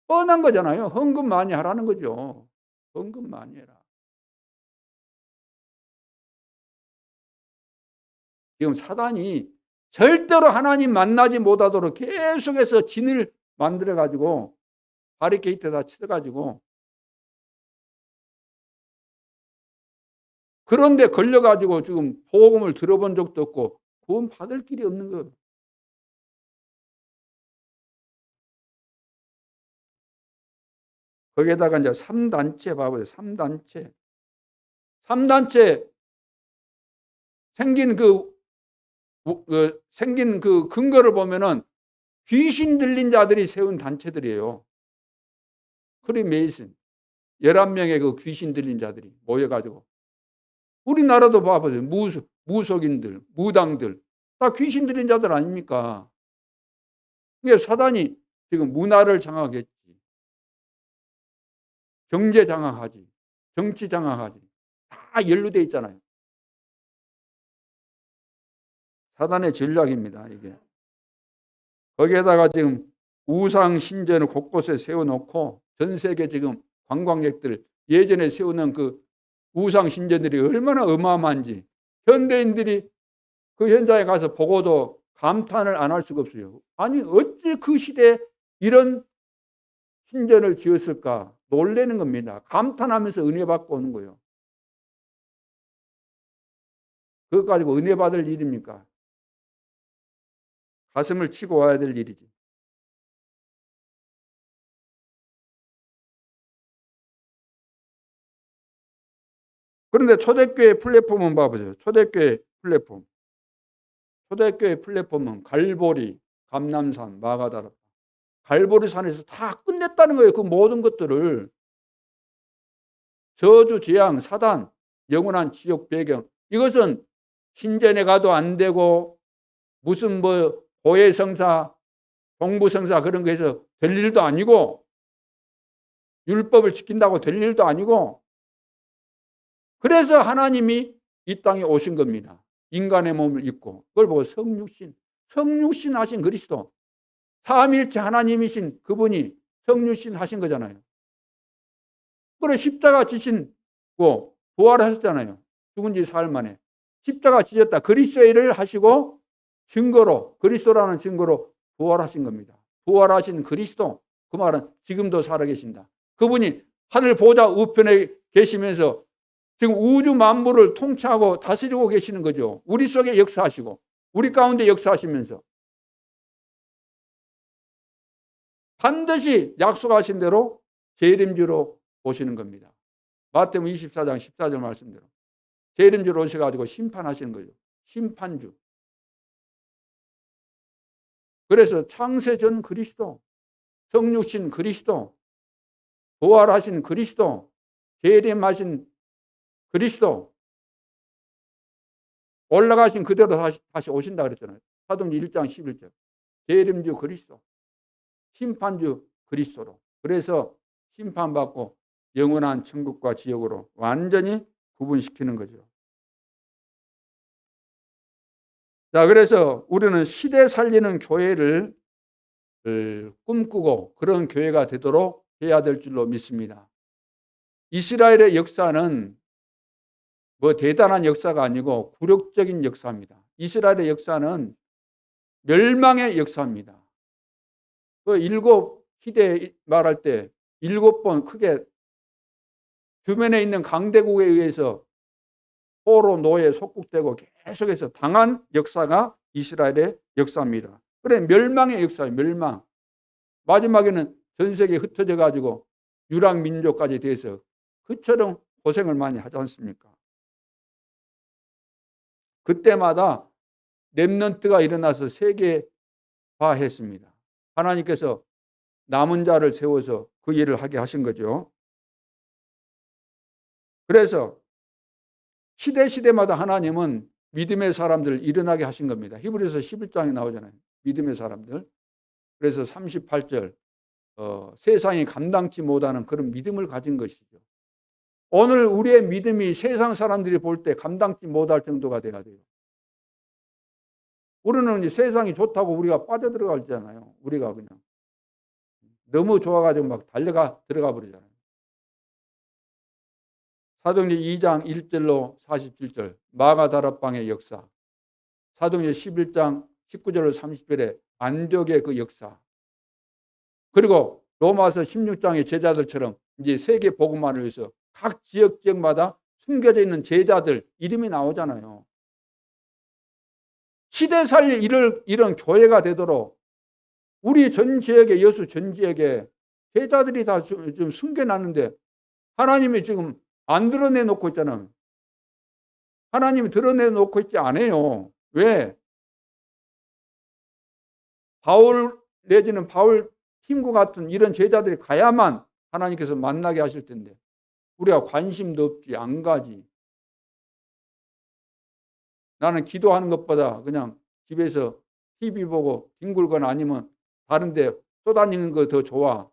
뻔한 거잖아요. 헌금 많이 하라는 거죠. 헌금 많이 해라. 지금 사단이 절대로 하나님 만나지 못하도록 계속해서 진을 만들어가지고 바리케이트에다 쳐가지고 그런데 걸려가지고 지금 복음을 들어본 적도 없고 구원 받을 길이 없는 거예요. 거기에다가 이제 3단체 봐봐요. 3단체. 3단체 생긴 그 근거를 보면은 귀신 들린 자들이 세운 단체들이에요. 크리메이슨. 11명의 그 귀신 들린 자들이 모여가지고. 우리나라도 봐보세요. 무속인들, 무당들. 다 귀신 들린 자들 아닙니까? 그게 사단이 지금 문화를 장악했지. 경제 장악하지. 정치 장악하지. 다 연루되어 있잖아요. 사단의 전략입니다, 이게. 거기에다가 지금 우상 신전을 곳곳에 세워놓고 전 세계 지금 관광객들 예전에 세우는 그 우상 신전들이 얼마나 어마어마한지 현대인들이 그 현장에 가서 보고도 감탄을 안 할 수가 없어요. 아니 어찌 그 시대에 이런 신전을 지었을까 놀라는 겁니다. 감탄하면서 은혜 받고 오는 거예요. 그것 가지고 은혜 받을 일입니까? 가슴을 치고 와야 될 일이지. 그런데 초대교회 플랫폼은 봐보세요. 초대교회 플랫폼. 초대교회 플랫폼은 갈보리, 감남산, 마가다라. 갈보리산에서 다 끝냈다는 거예요. 그 모든 것들을. 저주, 재앙, 사단, 영원한 지옥 배경. 이것은 신전에 가도 안 되고 무슨 뭐 고해성사, 공부성사 그런 거에서 될 일도 아니고 율법을 지킨다고 될 일도 아니고 그래서 하나님이 이 땅에 오신 겁니다. 인간의 몸을 입고 그걸 보고 성육신 하신 그리스도 삼위일체 하나님이신 그분이 성육신 하신 거잖아요. 그래 십자가 지신고 부활하셨잖아요. 죽은 지 사흘 만에 십자가 지셨다. 그리스도의 일을 하시고 증거로 그리스도라는 증거로 부활하신 겁니다. 부활하신 그리스도 그 말은 지금도 살아계신다. 그분이 하늘 보좌 우편에 계시면서 지금 우주 만물을 통치하고 다스리고 계시는 거죠. 우리 속에 역사하시고 우리 가운데 역사하시면서 반드시 약속하신 대로 재림주로 오시는 겁니다. 마태복음 24장 14절 말씀대로 재림주로 오셔가지고 심판하시는 거죠. 심판주. 그래서 창세전 그리스도, 성육신 그리스도, 부활하신 그리스도, 재림하신 그리스도, 올라가신 그대로 다시 오신다 그랬잖아요. 사도행전 1장 11절. 재림주 그리스도, 심판주 그리스도로. 그래서 심판받고 영원한 천국과 지옥으로 완전히 구분시키는 거죠. 자, 그래서 우리는 시대 살리는 교회를 꿈꾸고 그런 교회가 되도록 해야 될 줄로 믿습니다. 이스라엘의 역사는 뭐 대단한 역사가 아니고 굴욕적인 역사입니다. 이스라엘의 역사는 멸망의 역사입니다. 그 일곱 시대 말할 때 7번 크게 주변에 있는 강대국에 의해서 포로 노예 속국되고 계속해서 당한 역사가 이스라엘의 역사입니다. 그래 멸망의 역사예요. 멸망. 마지막에는 전 세계에 흩어져 가지고 유랑 민족까지 돼서 그처럼 고생을 많이 하지 않습니까? 그때마다 렘넌트가 일어나서 세계화했습니다. 하나님께서 남은 자를 세워서 그 일을 하게 하신 거죠. 그래서 시대마다 하나님은 믿음의 사람들을 일어나게 하신 겁니다. 히브리서 11장에 나오잖아요. 믿음의 사람들. 그래서 38절 세상이 감당치 못하는 그런 믿음을 가진 것이죠. 오늘 우리의 믿음이 세상 사람들이 볼 때 감당치 못할 정도가 돼야 돼요. 우리는 이제 세상이 좋다고 우리가 빠져들어가잖아요. 우리가 그냥 너무 좋아가지고 막 달려가 들어가 버리잖아요. 사도행전 2장 1절로 47절 마가다락방의 역사, 사도행전 11장 19절로 30절의 안디옥의 그 역사, 그리고 로마서 16장의 제자들처럼 이제 세계 복음화를 위해서 각 지역마다 숨겨져 있는 제자들 이름이 나오잖아요. 시대 살릴 이런 교회가 되도록 우리 전 지역에, 여수 전 지역에 제자들이 다 좀 숨겨놨는데 하나님이 지금 안 드러내놓고 있잖아요. 하나님이 드러내놓고 있지 않아요. 왜? 바울 내지는 바울 팀과 같은 이런 제자들이 가야만 하나님께서 만나게 하실 텐데 우리가 관심도 없지, 안 가지. 나는 기도하는 것보다 그냥 집에서 TV 보고 뒹굴거나 아니면 다른 데 쏘다니는 거 더 좋아.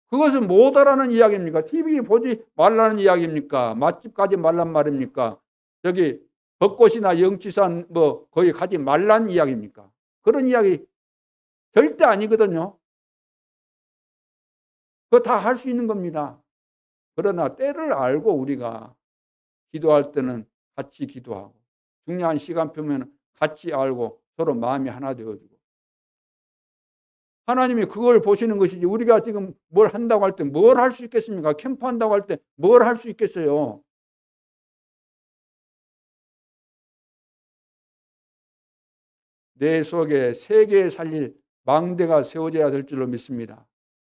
그것은 못 하라는 이야기입니까? TV 보지 말라는 이야기입니까? 맛집 가지 말란 말입니까? 저기 벚꽃이나 영치산 뭐 거기 가지 말란 이야기입니까? 그런 이야기 절대 아니거든요. 그거 다 할 수 있는 겁니다. 그러나 때를 알고 우리가 기도할 때는 같이 기도하고 중요한 시간표면 같이 알고 서로 마음이 하나 되어지고 하나님이 그걸 보시는 것이지 우리가 지금 뭘 한다고 할 때 뭘 할 수 있겠습니까? 캠프한다고 할 때 뭘 할 수 있겠어요? 내 속에 세계에 살릴 망대가 세워져야 될 줄로 믿습니다.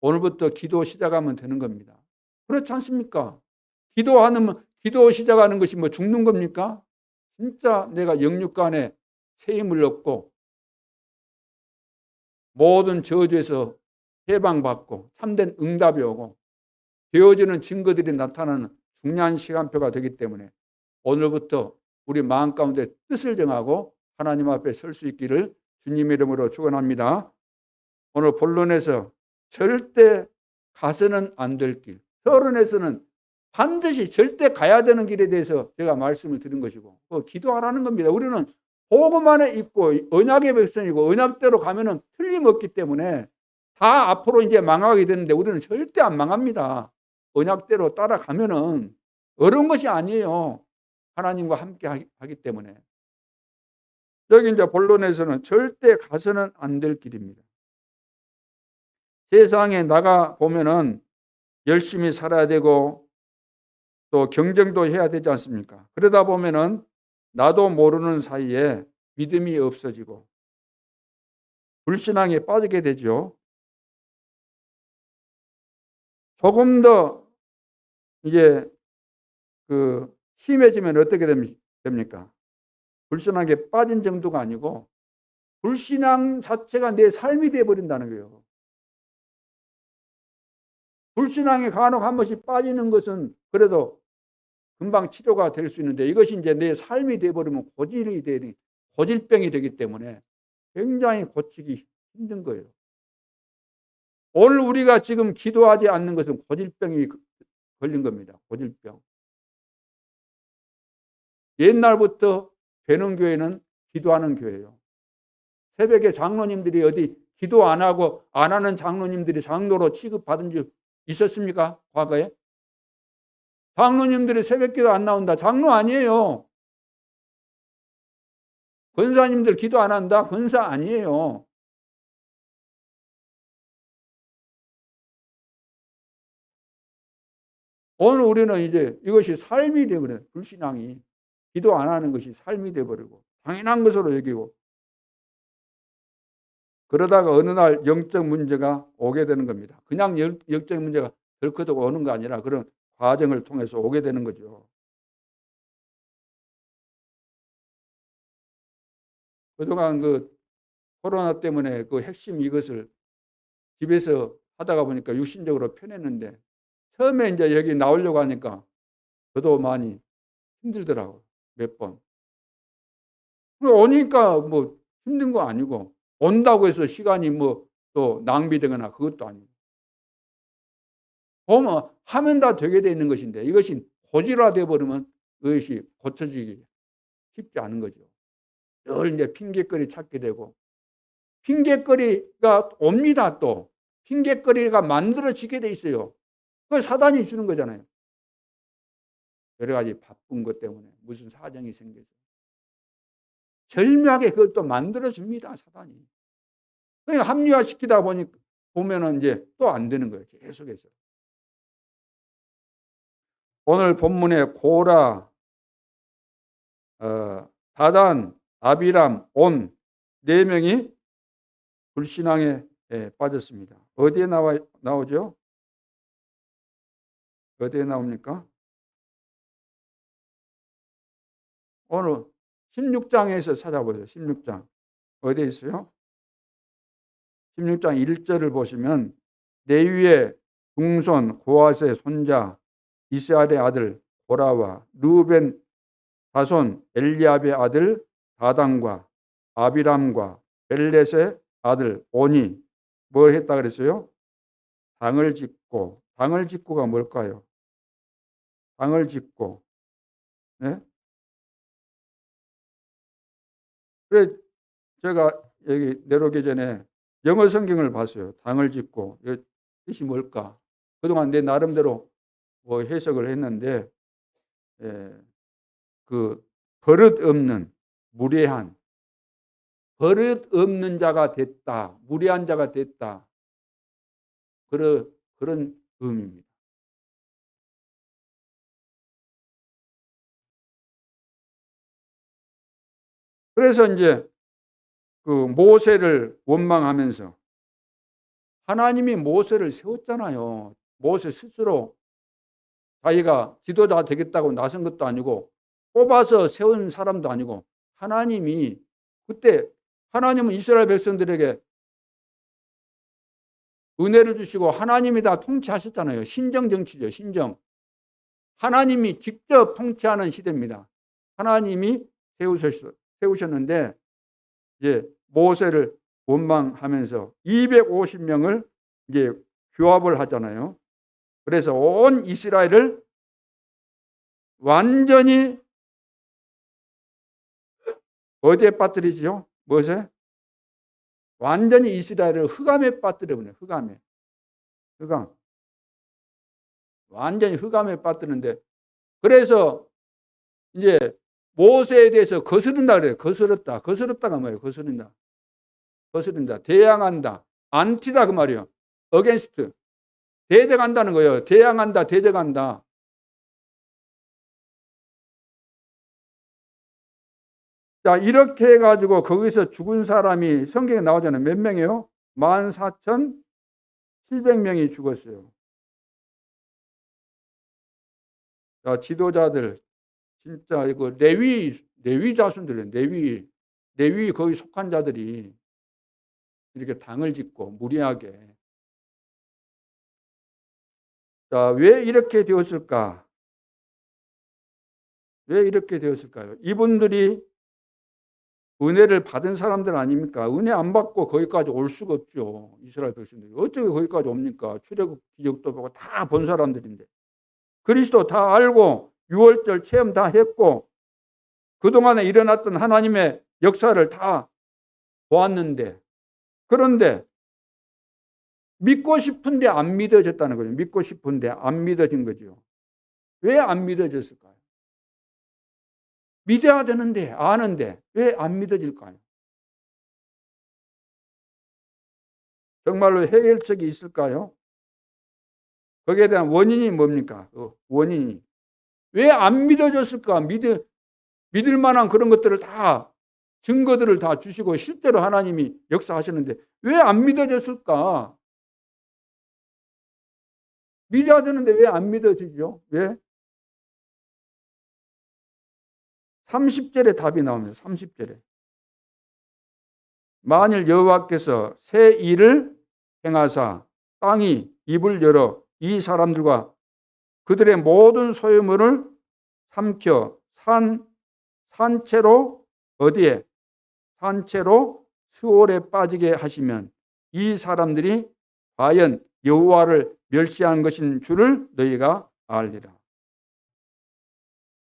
오늘부터 기도 시작하면 되는 겁니다. 그렇지 않습니까? 기도 시작하는 것이 뭐 죽는 겁니까? 진짜 내가 영육간에 새 힘을 얻고 모든 저주에서 해방받고 참된 응답이 오고 되어지는 증거들이 나타나는 중요한 시간표가 되기 때문에 오늘부터 우리 마음 가운데 뜻을 정하고 하나님 앞에 설 수 있기를 주님의 이름으로 축원합니다. 오늘 본론에서 절대 가서는 안 될 길, 서론에서는 반드시 절대 가야 되는 길에 대해서 제가 말씀을 드린 것이고 기도하라는 겁니다. 우리는 복음 안에 있고 언약의 백성이고 언약대로 가면은 틀림없기 때문에 다 앞으로 이제 망하게 되는데 우리는 절대 안 망합니다. 언약대로 따라가면은 어려운 것이 아니에요. 하나님과 함께 하기 때문에. 여기 이제 본론에서는 절대 가서는 안 될 길입니다. 세상에 나가 보면은 열심히 살아야 되고 또 경쟁도 해야 되지 않습니까? 그러다 보면은 나도 모르는 사이에 믿음이 없어지고 불신앙에 빠지게 되죠. 조금 더 이제 심해지면 어떻게 됩니까? 불신앙에 빠진 정도가 아니고 불신앙 자체가 내 삶이 되어버린다는 거예요. 불신앙에 간혹 한 번씩 빠지는 것은 그래도 금방 치료가 될 수 있는데 이것이 이제 내 삶이 되어버리면 고질병이 되기 때문에 굉장히 고치기 힘든 거예요. 오늘 우리가 지금 기도하지 않는 것은 고질병이 걸린 겁니다. 고질병. 옛날부터 되는 교회는 기도하는 교회예요. 새벽에 장로님들이 어디 기도 안 하고 안 하는 장로님들이 장로로 취급받은 적 있었습니까? 과거에? 장로님들이 새벽기도 안 나온다. 장로 아니에요. 권사님들 기도 안 한다. 권사 아니에요. 오늘 우리는 이제 이것이 삶이 되어버려요. 불신앙이. 기도 안 하는 것이 삶이 되어버리고 당연한 것으로 여기고 그러다가 어느 날 영적 문제가 오게 되는 겁니다. 그냥 영적 문제가 덜커덕 오는 거 아니라 그런 과정을 통해서 오게 되는 거죠. 그동안 코로나 때문에 핵심 이것을 집에서 하다가 보니까 육신적으로 편했는데 처음에 이제 여기 나오려고 하니까 저도 많이 힘들더라고요. 몇 번. 오니까 뭐 힘든 거 아니고 온다고 해서 시간이 또 낭비되거나 그것도 아니고 보면 하면 다 되게 돼 있는 것인데 이것이 고질화돼 버리면 그것이 고쳐지기 쉽지 않은 거죠. 늘 이제 핑계거리 찾게 되고 핑계거리가 옵니다. 또 핑계거리가 만들어지게 돼 있어요. 그걸 사단이 주는 거잖아요. 여러 가지 바쁜 것 때문에 무슨 사정이 생겨서 절묘하게 그걸 또 만들어줍니다. 사단이. 그러니까 합리화시키다 보면은 이제 또 안 되는 거예요. 계속해서. 오늘 본문에 고라, 다단, 아비람, 온 네 명이 불신앙에 빠졌습니다. 어디에 나오죠? 어디에 나옵니까? 오늘 16장에서 찾아보세요. 16장. 어디에 있어요? 16장 1절을 보시면 레위의 중손 고앗의 손자 이스라엘의 아들 고라와 르우벤 자손 엘리압의 아들 다단과 아비람과 벨렛의 아들 온이 뭘 했다 그랬어요? 당을 짓고가 뭘까요? 당을 짓고. 네? 그래 제가 여기 내려오기 전에 영어 성경을 봤어요. 당을 짓고 뜻이 뭘까? 그동안 내 나름대로 해석을 했는데 버릇 없는 무례한 버릇 없는 자가 됐다. 무례한 자가 됐다. 그런 의미입니다. 그래서 이제 모세를 원망하면서 하나님이 모세를 세웠잖아요. 모세 스스로 자기가 지도자가 되겠다고 나선 것도 아니고 뽑아서 세운 사람도 아니고 하나님이 그때 하나님은 이스라엘 백성들에게 은혜를 주시고 하나님이 다 통치하셨잖아요. 신정 정치죠. 신정. 하나님이 직접 통치하는 시대입니다. 하나님이 세우셨는데 이제 모세를 원망하면서 250명을 이제 규합을 하잖아요. 그래서 온 이스라엘을 완전히 어디에 빠뜨리죠? 무엇에? 완전히 이스라엘을 흑암에 빠뜨려버려요. 흑암에. 흑암. 완전히 흑암에 빠뜨리는데 그래서 이제 모세에 대해서 거스른다 그래요. 거스렀다가 뭐예요? 거스른다. 대항한다. 안티다 그 말이에요. 어게인스트. 대적한다는 거예요. 대항한다. 대적한다. 자, 이렇게 해가지고 거기서 죽은 사람이 성경에 나오잖아요. 몇 명이요? 14,700명이 죽었어요. 자, 지도자들 진짜 이거 레위 자손들은 레위 거기 속한 자들이 이렇게 당을 짓고 무리하게. 자, 왜 이렇게 되었을까? 왜 이렇게 되었을까요? 이분들이 은혜를 받은 사람들 아닙니까? 은혜 안 받고 거기까지 올 수가 없죠. 이스라엘 백성들이. 어떻게 거기까지 옵니까? 출애굽 기적도 보고 다 본 사람들인데. 그리스도 다 알고 6월절 체험 다 했고 그동안에 일어났던 하나님의 역사를 다 보았는데, 그런데 믿고 싶은데 안 믿어졌다는 거죠. 믿고 싶은데 안 믿어진 거죠. 왜 안 믿어졌을까요? 믿어야 되는데 아는데 왜 안 믿어질까요? 정말로 해결책이 있을까요? 거기에 대한 원인이 뭡니까? 원인이 왜 안 믿어졌을까? 믿을 만한 그런 것들을 다, 증거들을 다 주시고 실제로 하나님이 역사하시는데 왜 안 믿어졌을까? 믿어야 되는데 왜 안 믿어지죠? 왜? 30절에 답이 나옵니다. 30절에. 만일 여호와께서 새 일을 행하사 땅이 입을 열어 이 사람들과 그들의 모든 소유물을 삼켜 산채로 어디에? 산채로 수월에 빠지게 하시면 이 사람들이 과연 여호와를 멸시한 것인 줄을 너희가 알리라.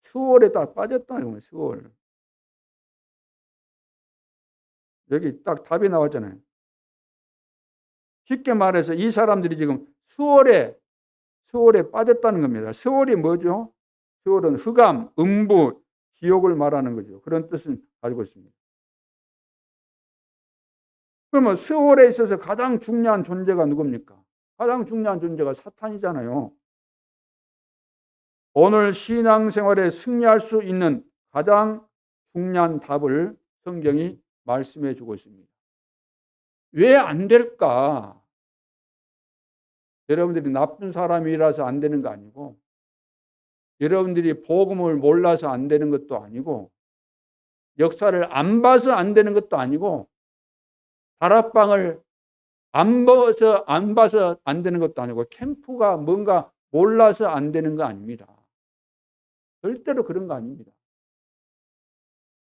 수월에 다 빠졌다는 거예요. 수월. 여기 딱 답이 나왔잖아요. 쉽게 말해서 이 사람들이 지금 수월에 빠졌다는 겁니다. 수월이 뭐죠? 수월은 흑암, 음부, 지옥을 말하는 거죠. 그런 뜻을 가지고 있습니다. 그러면 수월에 있어서 가장 중요한 존재가 누굽니까? 가장 중요한 존재가 사탄이잖아요. 오늘 신앙생활에 승리할 수 있는 가장 중요한 답을 성경이 말씀해 주고 있습니다. 왜 안 될까? 여러분들이 나쁜 사람이라서 안 되는 거 아니고, 여러분들이 복음을 몰라서 안 되는 것도 아니고, 역사를 안 봐서 안 되는 것도 아니고, 다락방을 안 봐서 안 되는 것도 아니고, 캠프가 뭔가 몰라서 안 되는 거 아닙니다. 절대로 그런 거 아닙니다.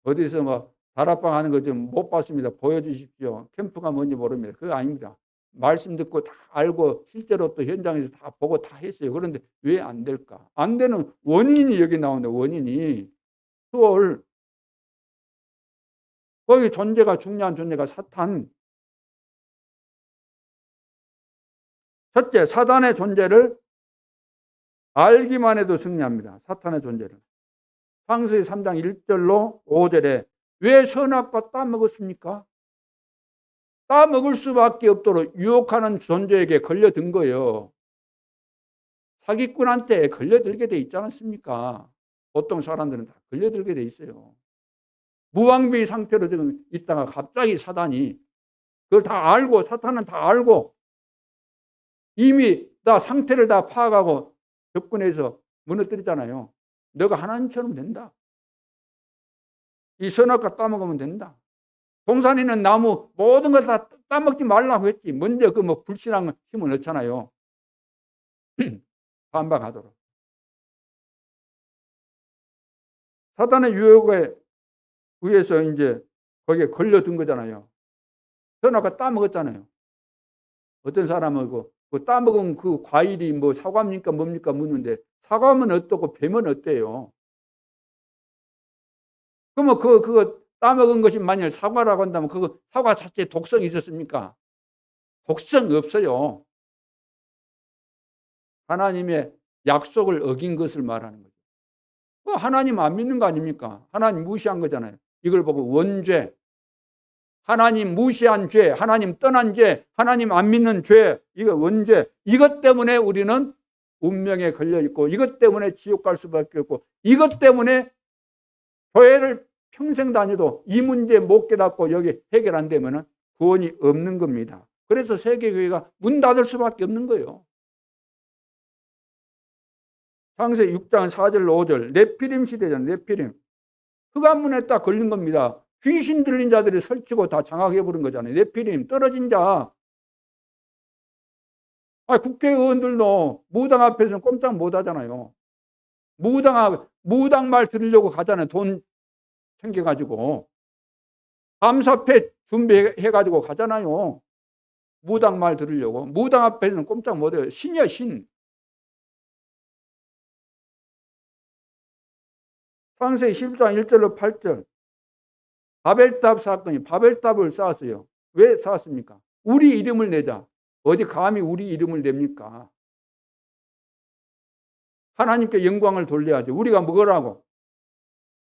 어디서 뭐 다락방 하는 거 좀 못 봤습니다. 보여주십시오. 캠프가 뭔지 모릅니다. 그거 아닙니다. 말씀 듣고 다 알고 실제로 또 현장에서 다 보고 다 했어요. 그런데 왜 안 될까? 안 되는 원인이 여기 나오는데, 원인이 수월. 거기 존재가, 중요한 존재가 사탄. 첫째, 사단의 존재를 알기만 해도 승리합니다. 사탄의 존재를. 창세기 3장 1절로 5절에 왜 선악과 따먹었습니까? 따먹을 수밖에 없도록 유혹하는 존재에게 걸려든 거예요. 사기꾼한테 걸려들게 돼 있지 않습니까? 보통 사람들은 다 걸려들게 돼 있어요. 무방비 상태로 지금 있다가 갑자기 사단이 그걸 다 알고, 사탄은 다 알고 이미 다 상태를 다 파악하고 접근해서 무너뜨리잖아요. 너가 하나님처럼 된다. 이 선악과 따먹으면 된다. 동산에는 나무 모든 걸 다 따먹지 말라고 했지. 먼저 그 뭐 불신앙 힘을 넣잖아요. 반박하도록. 사단의 유혹에 의해서 이제 거기에 걸려든 거잖아요. 선악과 따먹었잖아요. 어떤 사람은 그 따먹은 그 과일이 뭐 사과입니까 뭡니까 묻는데, 사과는 어떻고 뱀은 어때요? 그러면 그거 따먹은 것이 만약 사과라고 한다면 그 사과 자체에 독성이 있었습니까? 독성 없어요. 하나님의 약속을 어긴 것을 말하는 거죠. 하나님 안 믿는 거 아닙니까? 하나님 무시한 거잖아요. 이걸 보고 원죄, 하나님 무시한 죄, 하나님 떠난 죄, 하나님 안 믿는 죄, 이거 원죄. 이것 때문에 우리는 운명에 걸려 있고, 이것 때문에 지옥 갈 수밖에 없고, 이것 때문에 교회를 평생 다녀도 이 문제 못 깨닫고 여기 해결 안 되면 구원이 없는 겁니다. 그래서 세계교회가 문 닫을 수밖에 없는 거예요. 창세기 6장 4절 5절 네피림 시대잖아요. 네피림. 흑암문에 딱 걸린 겁니다. 귀신 들린 자들이 설치고 다 장악해버린 거잖아요. 네피림 떨어진 자. 국회의원들도 무당 앞에서는 꼼짝 못 하잖아요. 무당 말 들으려고 가잖아요. 돈 챙겨가지고. 감사패 준비해가지고 가잖아요. 무당 말 들으려고. 무당 앞에서는 꼼짝 못 해요. 신이야, 신. 창세기 11장 1절로 8절. 바벨탑 사건이 바벨탑을 쌓았어요. 왜 쌓았습니까? 우리 이름을 내자. 어디 감히 우리 이름을 냅니까? 하나님께 영광을 돌려야죠. 우리가 뭐라고?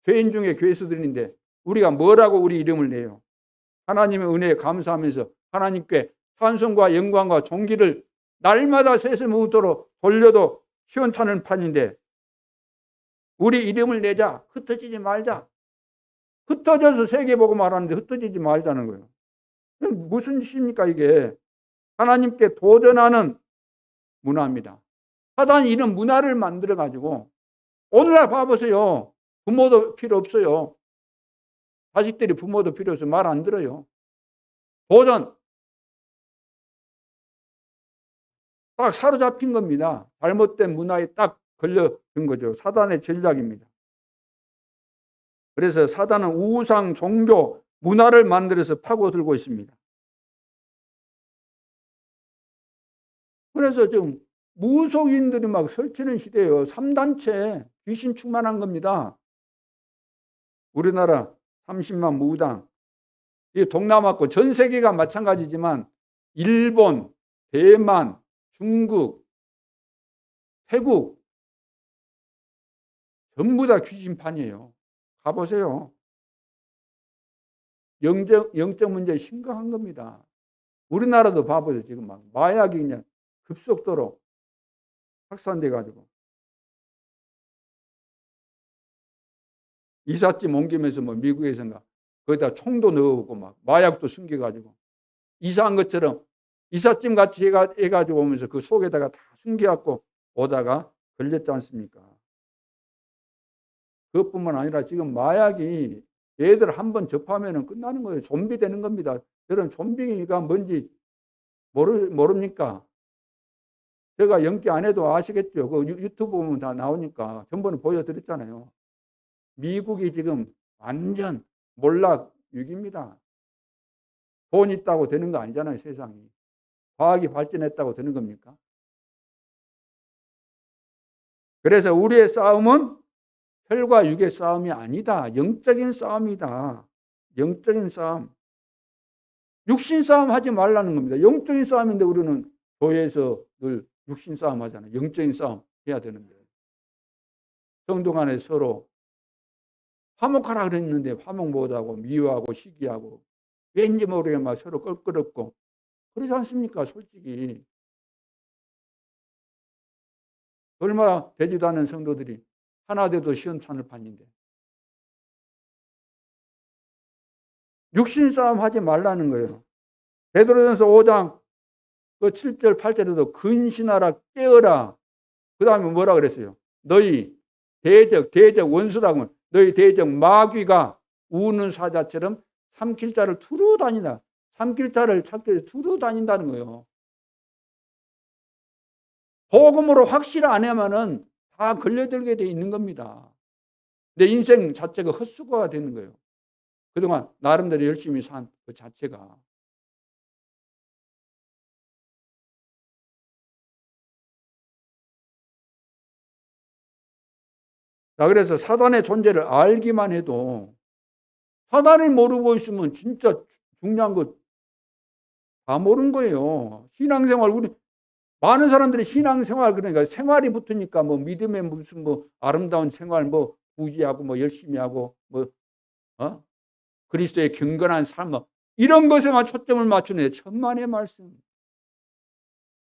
죄인 중에 괴수들인데 우리가 뭐라고 우리 이름을 내요? 하나님의 은혜에 감사하면서 하나님께 찬송과 영광과 존귀를 날마다 세세무토록 돌려도 시원찮은 판인데 우리 이름을 내자. 흩어지지 말자. 흩어져서 세계복음 하라는데 흩어지지 말자는 거예요. 무슨 짓입니까 이게? 하나님께 도전하는 문화입니다. 사단이 이런 문화를 만들어가지고 오늘날 봐보세요. 부모도 필요 없어요. 자식들이 부모도 필요 없어요. 말 안 들어요. 도전. 딱 사로잡힌 겁니다. 잘못된 문화에 딱 걸려든 거죠. 사단의 전략입니다. 그래서 사단은 우상, 종교, 문화를 만들어서 파고들고 있습니다. 그래서 지금 무속인들이 막 설치는 시대예요. 3단체 귀신 충만한 겁니다. 우리나라 30만 무당. 이 동남아권 전 세계가 마찬가지지만 일본, 대만, 중국, 태국 전부 다 귀신판이에요. 가보세요. 영적 문제 심각한 겁니다. 우리나라도 봐보세요. 지금 막 마약이 그냥 급속도로 확산돼 가지고 이삿짐 옮기면서 뭐 미국에선가 거기다 총도 넣어오고 막 마약도 숨겨가지고 이사한 것처럼 이삿짐 같이 해가지고 오면서 그 속에다가 다 숨겨갖고 오다가 걸렸지 않습니까? 그것뿐만 아니라 지금 마약이 애들 한번 접하면 끝나는 거예요. 좀비 되는 겁니다. 여러분 좀비가 뭔지 모릅니까? 제가 연기 안 해도 아시겠죠? 그 유튜브 보면 다 나오니까 전번에 보여드렸잖아요. 미국이 지금 완전 몰락 위기입니다. 돈 있다고 되는 거 아니잖아요, 세상이. 과학이 발전했다고 되는 겁니까? 그래서 우리의 싸움은 혈과 육의 싸움이 아니다. 영적인 싸움이다. 영적인 싸움. 육신 싸움 하지 말라는 겁니다. 영적인 싸움인데 우리는 교회에서 늘 육신 싸움 하잖아요. 영적인 싸움 해야 되는데. 성도 간에 서로 화목하라 그랬는데 화목 못하고 미워하고 시기하고 왠지 모르게 막 서로 껄끄럽고 그러지 않습니까? 솔직히. 얼마 되지도 않은 성도들이 하나 돼도 시원찮을 판인데. 육신 싸움 하지 말라는 거예요. 베드로전서 5장 그 7절 8절에도 근신하라 깨어라. 그 다음에 뭐라 그랬어요? 너희 대적 원수라고 너희 대적 마귀가 우는 사자처럼 삼킬자를 두루 다니다. 삼킬자를 찾기 위해서 두루 다닌다는 거예요. 복음으로 확실 안 하면은 다 걸려들게 돼 있는 겁니다. 내 인생 자체가 헛수고가 되는 거예요. 그동안 나름대로 열심히 산 그 자체가. 자, 그래서 사단의 존재를 알기만 해도 사단을 모르고 있으면 진짜 중요한 거 다 모르는 거예요. 신앙생활, 우리 많은 사람들이 신앙생활 그러니까 생활이 붙으니까 뭐 믿음의 무슨 뭐 아름다운 생활 뭐 구제하고 뭐 열심히 하고 뭐 그리스도의 경건한 삶 뭐 이런 것에만 초점을 맞추는 천만의 말씀.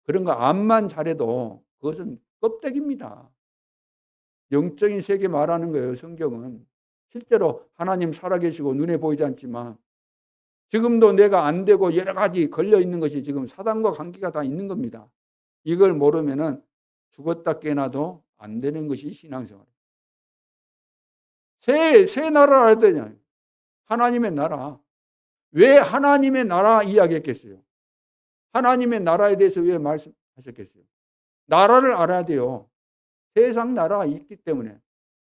그런 거 암만 잘해도 그것은 껍데기입니다. 영적인 세계 말하는 거예요. 성경은. 실제로 하나님 살아계시고 눈에 보이지 않지만 지금도 내가 안 되고 여러 가지 걸려있는 것이 지금 사단과 관계가 다 있는 겁니다. 이걸 모르면은 죽었다 깨어나도 안 되는 것이 신앙생활. 새 나라를 해야 되냐? 하나님의 나라. 왜 하나님의 나라 이야기했겠어요? 하나님의 나라에 대해서 왜 말씀하셨겠어요? 나라를 알아야 돼요. 세상 나라가 있기 때문에.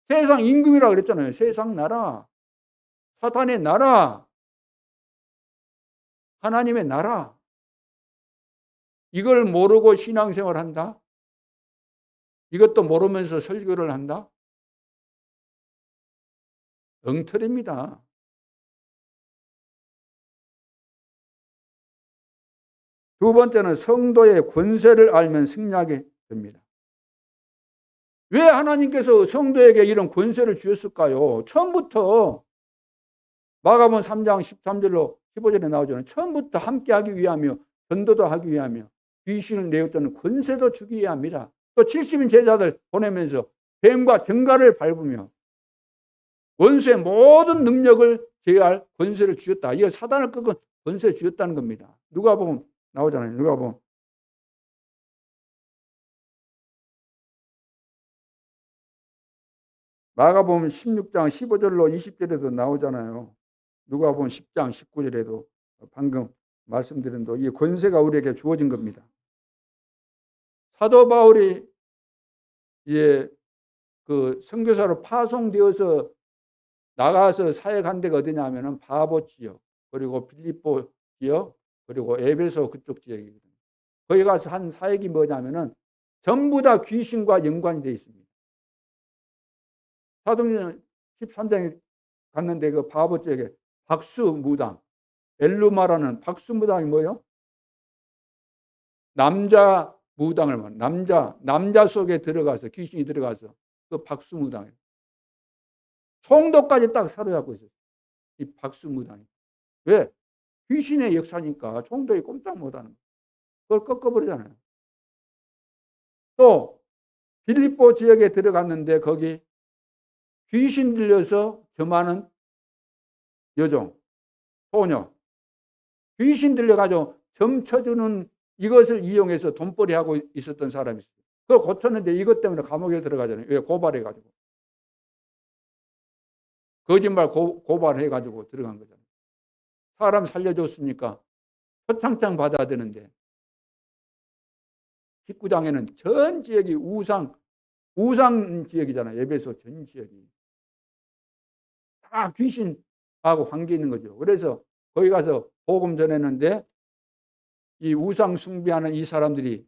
세상 임금이라 그랬잖아요. 세상 나라. 사탄의 나라. 하나님의 나라. 이걸 모르고 신앙생활 한다? 이것도 모르면서 설교를 한다? 엉터리입니다. 두 번째는 성도의 권세를 알면 승리하게 됩니다. 왜 하나님께서 성도에게 이런 권세를 주셨을까요? 처음부터 마가복음 3장 13절로 15절에 나오잖아요. 처음부터 함께하기 위하며 전도도 하기 위하며 귀신을 내어쫓는 권세도 주기 위함이라. 또 70인 제자들 보내면서 뱀과 정갈을 밟으며 원수의 모든 능력을 제어할 권세를 주셨다. 이거 사단을 꺾은 권세를 주셨다는 겁니다. 누가복음 나오잖아요. 누가복음. 마가복음 16장 15절로 20절에도 나오잖아요. 누가복음 10장 19절에도 방금 말씀드린 대로 이 권세가 우리에게 주어진 겁니다. 사도 바울이 그 선교사로 파송되어서 나가서 사역한 데가 어디냐 하면은 바보 지역, 그리고 빌립보 지역, 그리고 에베소 그쪽 지역이거든요. 거기 가서 한 사역이 뭐냐면은 전부 다 귀신과 연관이 되어 있습니다. 사도행전 13장에 갔는데 그 바보 지역에 박수무당, 엘루마라는 박수무당이 뭐예요? 남자 무당을 말해요. 남자 속에 들어가서 귀신이 들어가서 그 박수무당이에요. 총독까지 딱 사로잡고 있어요. 이 박수무당이. 왜? 귀신의 역사니까 총독이 꼼짝 못하는 거예요. 그걸 꺾어버리잖아요. 또 빌립보 지역에 들어갔는데 거기 귀신 들려서 점하는 여종, 소녀, 귀신 들려가지고 점 쳐주는 이것을 이용해서 돈벌이하고 있었던 사람이 있어요. 그걸 고쳤는데 이것 때문에 감옥에 들어가잖아요. 왜? 고발해가지고. 거짓말 고발해가지고 들어간 거잖아요. 사람 살려줬으니까 표창장 받아야 되는데 19장에는 전 지역이 우상 지역이잖아요. 에베소 전 지역이. 다 귀신하고 관계 있는 거죠. 그래서 거기 가서 복음 전했는데 이 우상 숭배하는 이 사람들이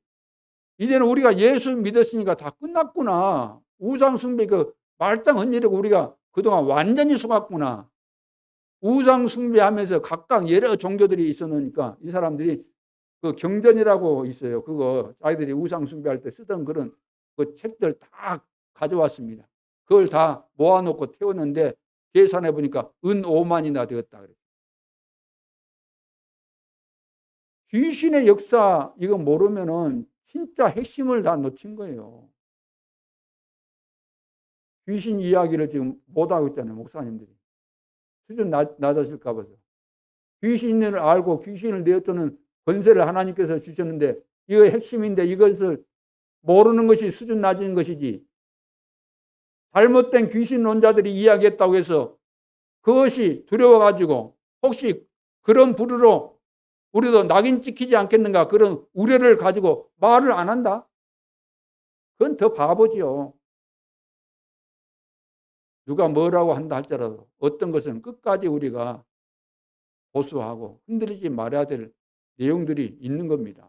이제는 우리가 예수 믿었으니까 다 끝났구나. 우상 숭배 그 말짱언니라고 우리가 그동안 완전히 속았구나. 우상 숭배하면서 각각 여러 종교들이 있었으니까 이 사람들이 그 경전이라고 있어요. 그거 아이들이 우상 숭배할 때 쓰던 그런 그 책들 다 가져왔습니다. 그걸 다 모아놓고 태웠는데 계산해 보니까 은 5만이나 되었다 그래요. 귀신의 역사 이거 모르면은 진짜 핵심을 다 놓친 거예요. 귀신 이야기를 지금 못하고 있잖아요. 목사님들이. 수준 낮아질까 봐서. 귀신을 알고 귀신을 내어쫓는 권세를 하나님께서 주셨는데 이거 핵심인데 이것을 모르는 것이 수준 낮은 것이지. 잘못된 귀신론자들이 이야기했다고 해서 그것이 두려워가지고 혹시 그런 부류로 우리도 낙인 찍히지 않겠는가 그런 우려를 가지고 말을 안 한다? 그건 더 바보지요. 누가 뭐라고 한다 할지라도 어떤 것은 끝까지 우리가 고수하고 흔들리지 말아야 될 내용들이 있는 겁니다.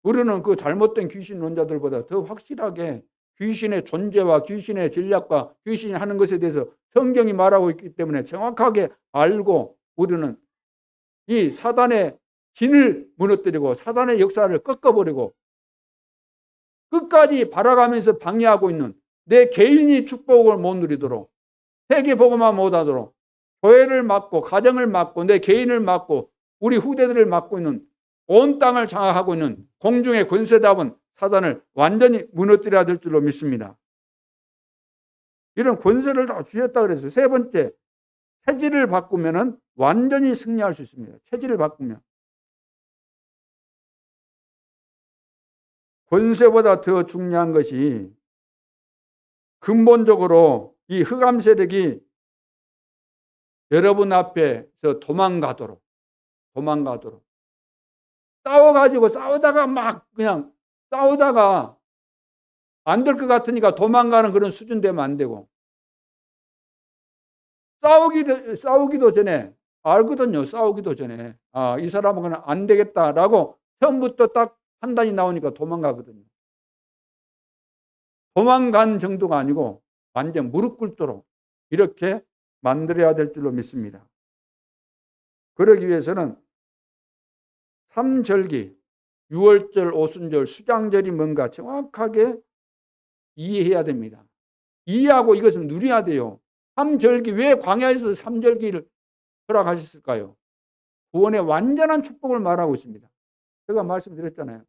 우리는 그 잘못된 귀신론자들보다 더 확실하게 귀신의 존재와 귀신의 전략과 귀신이 하는 것에 대해서 성경이 말하고 있기 때문에 정확하게 알고 우리는 이 사단의 진을 무너뜨리고 사단의 역사를 꺾어버리고 끝까지 바라가면서 방해하고 있는 내 개인이 축복을 못 누리도록 세계 복음화 못하도록 교회를 막고 가정을 막고 내 개인을 막고 우리 후대들을 막고 있는 온 땅을 장악하고 있는 공중의 권세잡은 사단을 완전히 무너뜨려야 될 줄로 믿습니다. 이런 권세를 다 주셨다 그랬어요. 세 번째, 체질을 바꾸면 완전히 승리할 수 있습니다. 체질을 바꾸면. 권세보다 더 중요한 것이 근본적으로 이 흑암 세력이 여러분 앞에서 도망가도록 싸워가지고 싸우다가 막 그냥 싸우다가 안 될 것 같으니까 도망가는 그런 수준 되면 안 되고, 싸우기도 전에 알거든요. 싸우기도 전에 이 사람은 그냥 안 되겠다라고 처음부터 딱 판단이 나오니까 도망가거든요. 도망간 정도가 아니고 완전 무릎 꿇도록 이렇게 만들어야 될 줄로 믿습니다. 그러기 위해서는 삼절기, 유월절, 오순절, 수장절이 뭔가 정확하게 이해해야 됩니다. 이해하고 이것을 누려야 돼요. 삼절기, 왜 광야에서 삼절기를 허락하셨을까요? 구원의 완전한 축복을 말하고 있습니다. 제가 말씀드렸잖아요.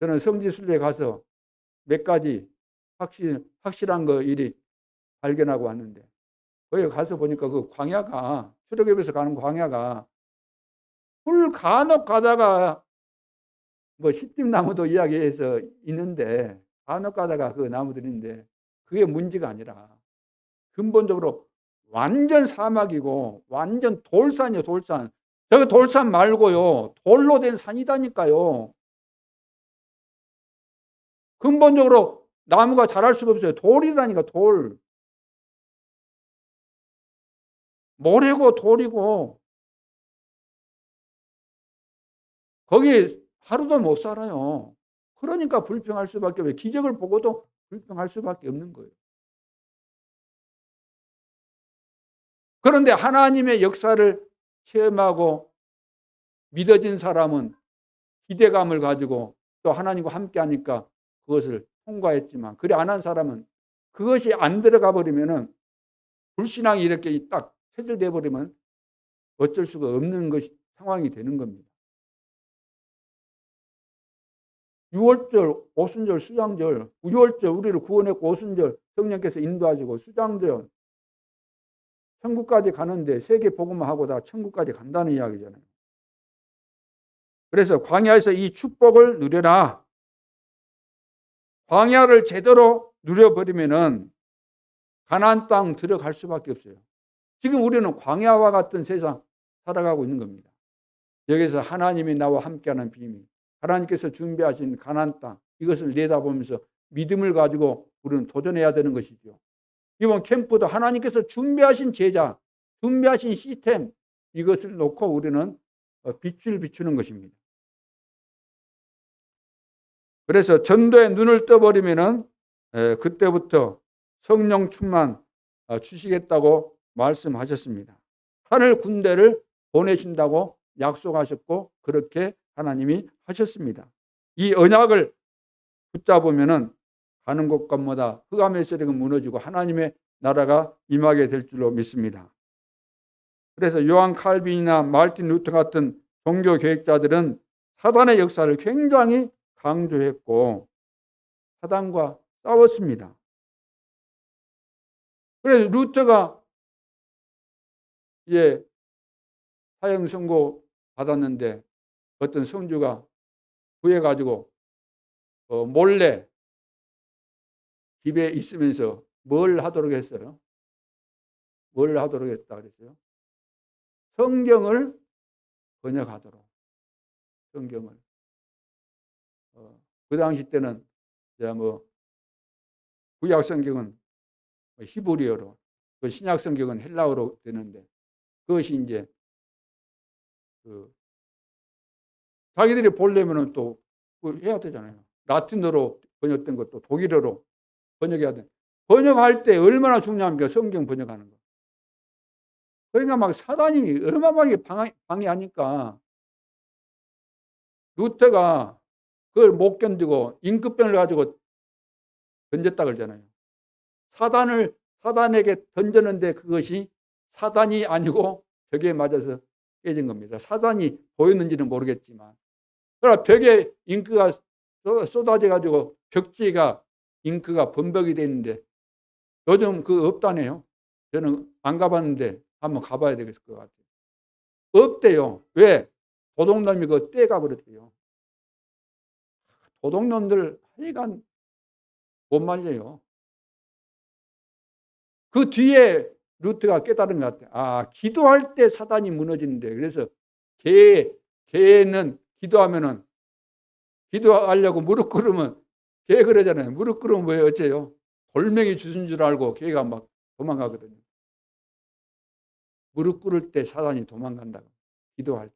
저는 성지순례에 가서 몇 가지 확실한 거 일이 발견하고 왔는데, 거기 가서 보니까 그 광야가, 출애굽에서 가는 광야가 풀 간혹 가다가 뭐 시띠나무도 이야기해서 있는데, 간혹 가다가 그 나무들인데 그게 문제가 아니라 근본적으로 완전 사막이고 완전 돌산이에요. 돌산. 저거 돌산 말고요, 돌로 된 산이다니까요. 근본적으로 나무가 자랄 수가 없어요. 돌이라니까, 돌. 모래고 돌이고 거기 하루도 못 살아요. 그러니까 불평할 수밖에 없어요. 기적을 보고도 불평할 수밖에 없는 거예요. 그런데 하나님의 역사를 체험하고 믿어진 사람은 기대감을 가지고 또 하나님과 함께 하니까 그것을 통과했지만, 그래 안 한 사람은 그것이 안 들어가 버리면은, 불신앙이 이렇게 딱 체질돼 버리면 어쩔 수가 없는 상황이 되는 겁니다. 유월절, 오순절, 수장절, 유월절 우리를 구원했고, 오순절 성령께서 인도하시고, 수장절 천국까지 가는데 세계 복음만 하고 다 천국까지 간다는 이야기잖아요. 그래서 광야에서 이 축복을 누려라. 광야를 제대로 누려버리면은 가나안 땅 들어갈 수밖에 없어요. 지금 우리는 광야와 같은 세상 살아가고 있는 겁니다. 여기서 하나님이 나와 함께하는 비밀, 하나님께서 준비하신 가나안 땅, 이것을 내다보면서 믿음을 가지고 우리는 도전해야 되는 것이죠. 이번 캠프도 하나님께서 준비하신 제자, 준비하신 시스템, 이것을 놓고 우리는 빛을 비추는 것입니다. 그래서 전도에 눈을 떠버리면은 그때부터 성령 충만 주시겠다고 말씀하셨습니다. 하늘 군대를 보내신다고 약속하셨고, 그렇게 하나님이 하셨습니다. 이 언약을 붙잡으면은 가는 곳간마다 흑암의 세력은 무너지고 하나님의 나라가 임하게 될 줄로 믿습니다. 그래서 요한 칼빈이나 마르틴 루터 같은 종교 개혁자들은 사단의 역사를 굉장히 강조했고 사단과 싸웠습니다. 그래서 루터가 사형 선고 받았는데 어떤 성주가 구해가지고 몰래 집에 있으면서 뭘 하도록 했어요? 뭘 하도록 했다 그랬어요? 성경을 번역하도록. 성경을. 그 당시 때는 구약 성경은 히브리어로, 그 신약 성경은 헬라어로 되는데, 그것이 이제 자기들이 보려면은 또 해야 되잖아요. 라틴어로 번역된 것도 독일어로 번역해야 돼. 번역할 때 얼마나 중요합니까? 성경 번역하는 거. 그러니까 막 사단이 어마어마하게 방해하니까 루터가 그걸 못 견디고 임금병을 가지고 던졌다 그러잖아요. 사단에게 던졌는데 그것이 사단이 아니고 벽에 맞아서 깨진 겁니다. 사단이 보였는지는 모르겠지만, 그러나 벽에 잉크가 쏟아져 가지고 벽지가 잉크가 범벅이 돼 있는데, 요즘 그거 없다네요. 저는 안 가봤는데 한번 가봐야 되겠을 것 같아요. 없대요. 왜? 도둑놈이 그거 떼가 버렸대요. 도둑놈들 하여간 못 말려요. 그 뒤에 루트가 깨달은 것 같아요. 아, 기도할 때 사단이 무너지는데, 그래서 개는 기도하면은, 기도하려고 무릎 꿇으면, 개 그러잖아요. 무릎 꿇으면 왜 어째요? 돌멩이 주신 줄 알고 개가 막 도망가거든요. 무릎 꿇을 때 사단이 도망간다고. 기도할 때.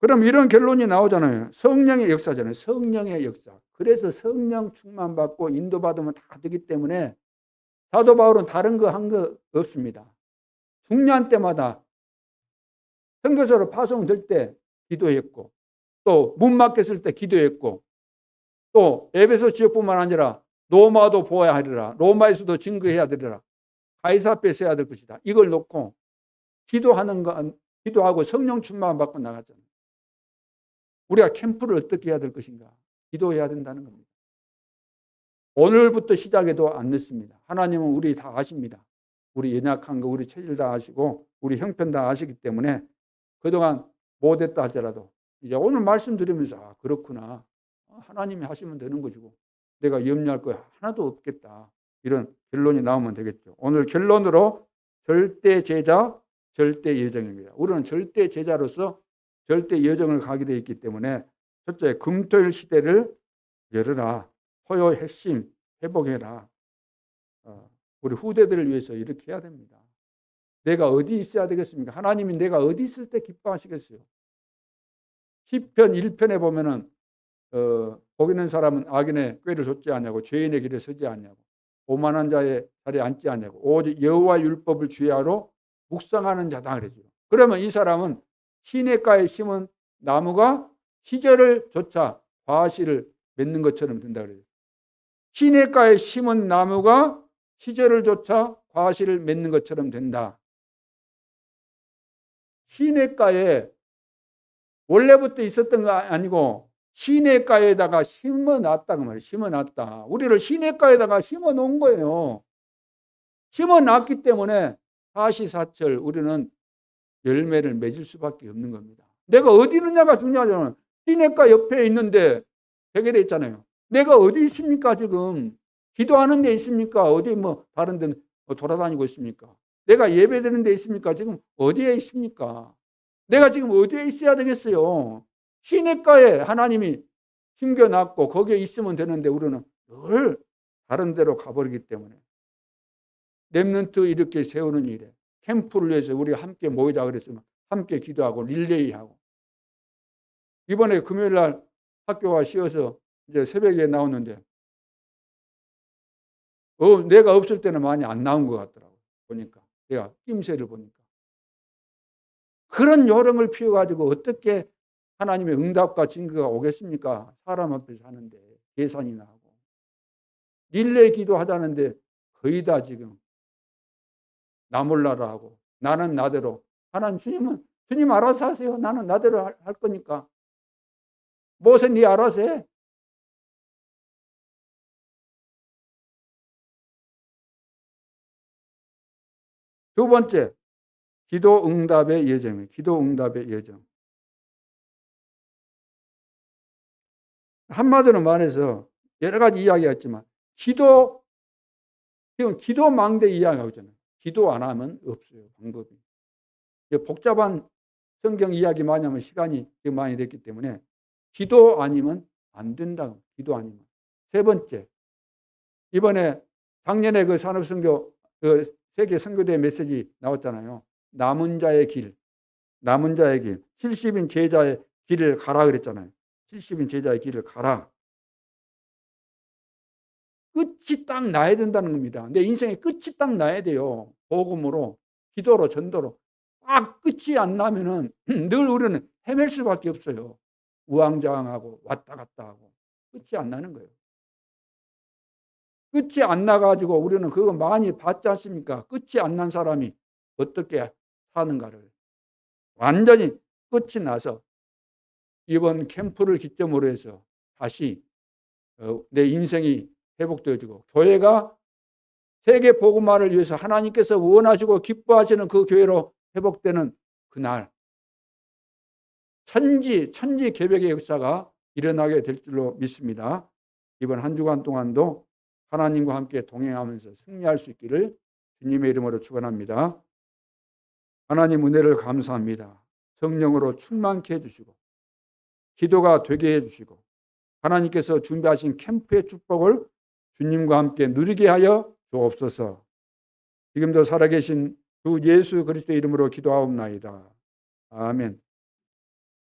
그럼 이런 결론이 나오잖아요. 성령의 역사잖아요. 성령의 역사. 그래서 성령 충만받고 인도받으면 다 되기 때문에 사도 바울은 다른 거 한 거 없습니다. 중요한 때마다 선교사로 파송될 때 기도했고, 또 문 막혔을 때 기도했고, 또 에베소 지역뿐만 아니라 로마도 보아야 하리라. 로마에서도 증거해야 되리라. 가이사 앞에서 해야 될 것이다. 이걸 놓고 기도하는 건, 기도하고 성령 충만 받고 나갔잖아요. 우리가 캠프를 어떻게 해야 될 것인가? 기도해야 된다는 겁니다. 오늘부터 시작해도 안 늦습니다. 하나님은 우리 다 아십니다. 우리 연약한 거, 우리 체질 다 아시고, 우리 형편 다 아시기 때문에 그동안 못했다 할지라도 이제 오늘 말씀 드리면서 아, 그렇구나. 하나님이 하시면 되는 것이고 내가 염려할 거 하나도 없겠다. 이런 결론이 나오면 되겠죠. 오늘 결론으로 절대 제자, 절대 예정입니다. 우리는 절대 제자로서 절대 예정을 가게 되어 있기 때문에 첫째, 금토일 시대를 열어라. 토요 핵심 회복해라. 우리 후대들을 위해서 이렇게 해야 됩니다. 내가 어디 있어야 되겠습니까? 하나님이 내가 어디 있을 때 기뻐하시겠어요? 시편 1편에 보면은 복 있는 사람은 악인의 꾀를 좇지 않냐고, 죄인의 길에 서지 않냐고, 오만한 자의 자리에 앉지 않냐고, 오직 여호와 율법을 주야로 묵상하는 자다 그러죠. 그러면 이 사람은 시냇가에 심은 나무가 시절을 좇아 과실을 맺는 것처럼 된다 그래요. 시냇가에 심은 나무가 시절을 좇아 과실을 맺는 것처럼 된다. 시냇가에 원래부터 있었던 거 아니고 시냇가에다가 심어놨다고 말이에요. 심어놨다. 우리를 시냇가에다가 심어놓은 거예요. 심어놨기 때문에 사시사철 우리는 열매를 맺을 수밖에 없는 겁니다. 내가 어디 있느냐가 중요하잖아요. 시냇가 옆에 있는데 되게 돼 있잖아요. 내가 어디 있습니까 지금? 기도하는 데 있습니까? 어디 뭐 다른 데 돌아다니고 있습니까? 내가 예배드리는 데 있습니까? 지금 어디에 있습니까? 내가 지금 어디에 있어야 되겠어요? 시냇가에 하나님이 심겨놨고 거기에 있으면 되는데 우리는 늘 다른 데로 가버리기 때문에 렘넌트 이렇게 세우는 일에 캠프를 위해서 우리가 함께 모이자 그랬으면 함께 기도하고 릴레이하고 이번에 금요일 날 학교가 쉬어서 이제 새벽에 나오는데 내가 없을 때는 많이 안 나온 것 같더라고요. 보니까 내가 낌새를 보니까 그런 요령을 피워가지고 어떻게 하나님의 응답과 증거가 오겠습니까? 사람 앞에서 하는데 계산이나 하고 릴레이 기도하자는데 거의 다 지금 나 몰라라 하고 나는 나대로 하나님 주님 알아서 하세요. 나는 나대로 할 거니까 모세 네 알아서 해. 두 번째, 기도 응답의 예정입니다. 기도 응답의 예정. 한마디로 말해서 여러 가지 이야기가 있지만 지금 기도망대 이야기하고 있잖아요. 기도 안 하면 없어요. 방법이. 복잡한 성경 이야기 많이 하면 시간이 많이 됐기 때문에 기도 아니면 안 된다. 기도 아니면. 세 번째, 이번에 작년에 그 산업선교 세계 선교대 메시지 나왔잖아요. 남은 자의 길, 남은 자의 길, 70인 제자의 길을 가라 그랬잖아요. 70인 제자의 길을 가라. 끝이 딱 나야 된다는 겁니다. 내 인생의 끝이 딱 나야 돼요. 복음으로, 기도로, 전도로. 딱 끝이 안 나면은 늘 우리는 헤맬 수밖에 없어요. 우왕좌왕하고 왔다 갔다 하고 끝이 안 나는 거예요. 끝이 안 나가지고 우리는 그거 많이 봤지 않습니까? 끝이 안 난 사람이 어떻게 사는가를. 완전히 끝이 나서 이번 캠프를 기점으로 해서 다시 내 인생이 회복되어지고 교회가 세계 복음화를 위해서 하나님께서 원하시고 기뻐하시는 그 교회로 회복되는 그날 천지 개벽의 역사가 일어나게 될 줄로 믿습니다. 이번 한 주간 동안도 하나님과 함께 동행하면서 승리할 수 있기를 주님의 이름으로 축원합니다. 하나님 은혜를 감사합니다. 성령으로 충만케 해주시고 기도가 되게 해주시고 하나님께서 준비하신 캠프의 축복을 주님과 함께 누리게 하여 주옵소서. 지금도 살아계신 주 예수 그리스도의 이름으로 기도하옵나이다. 아멘.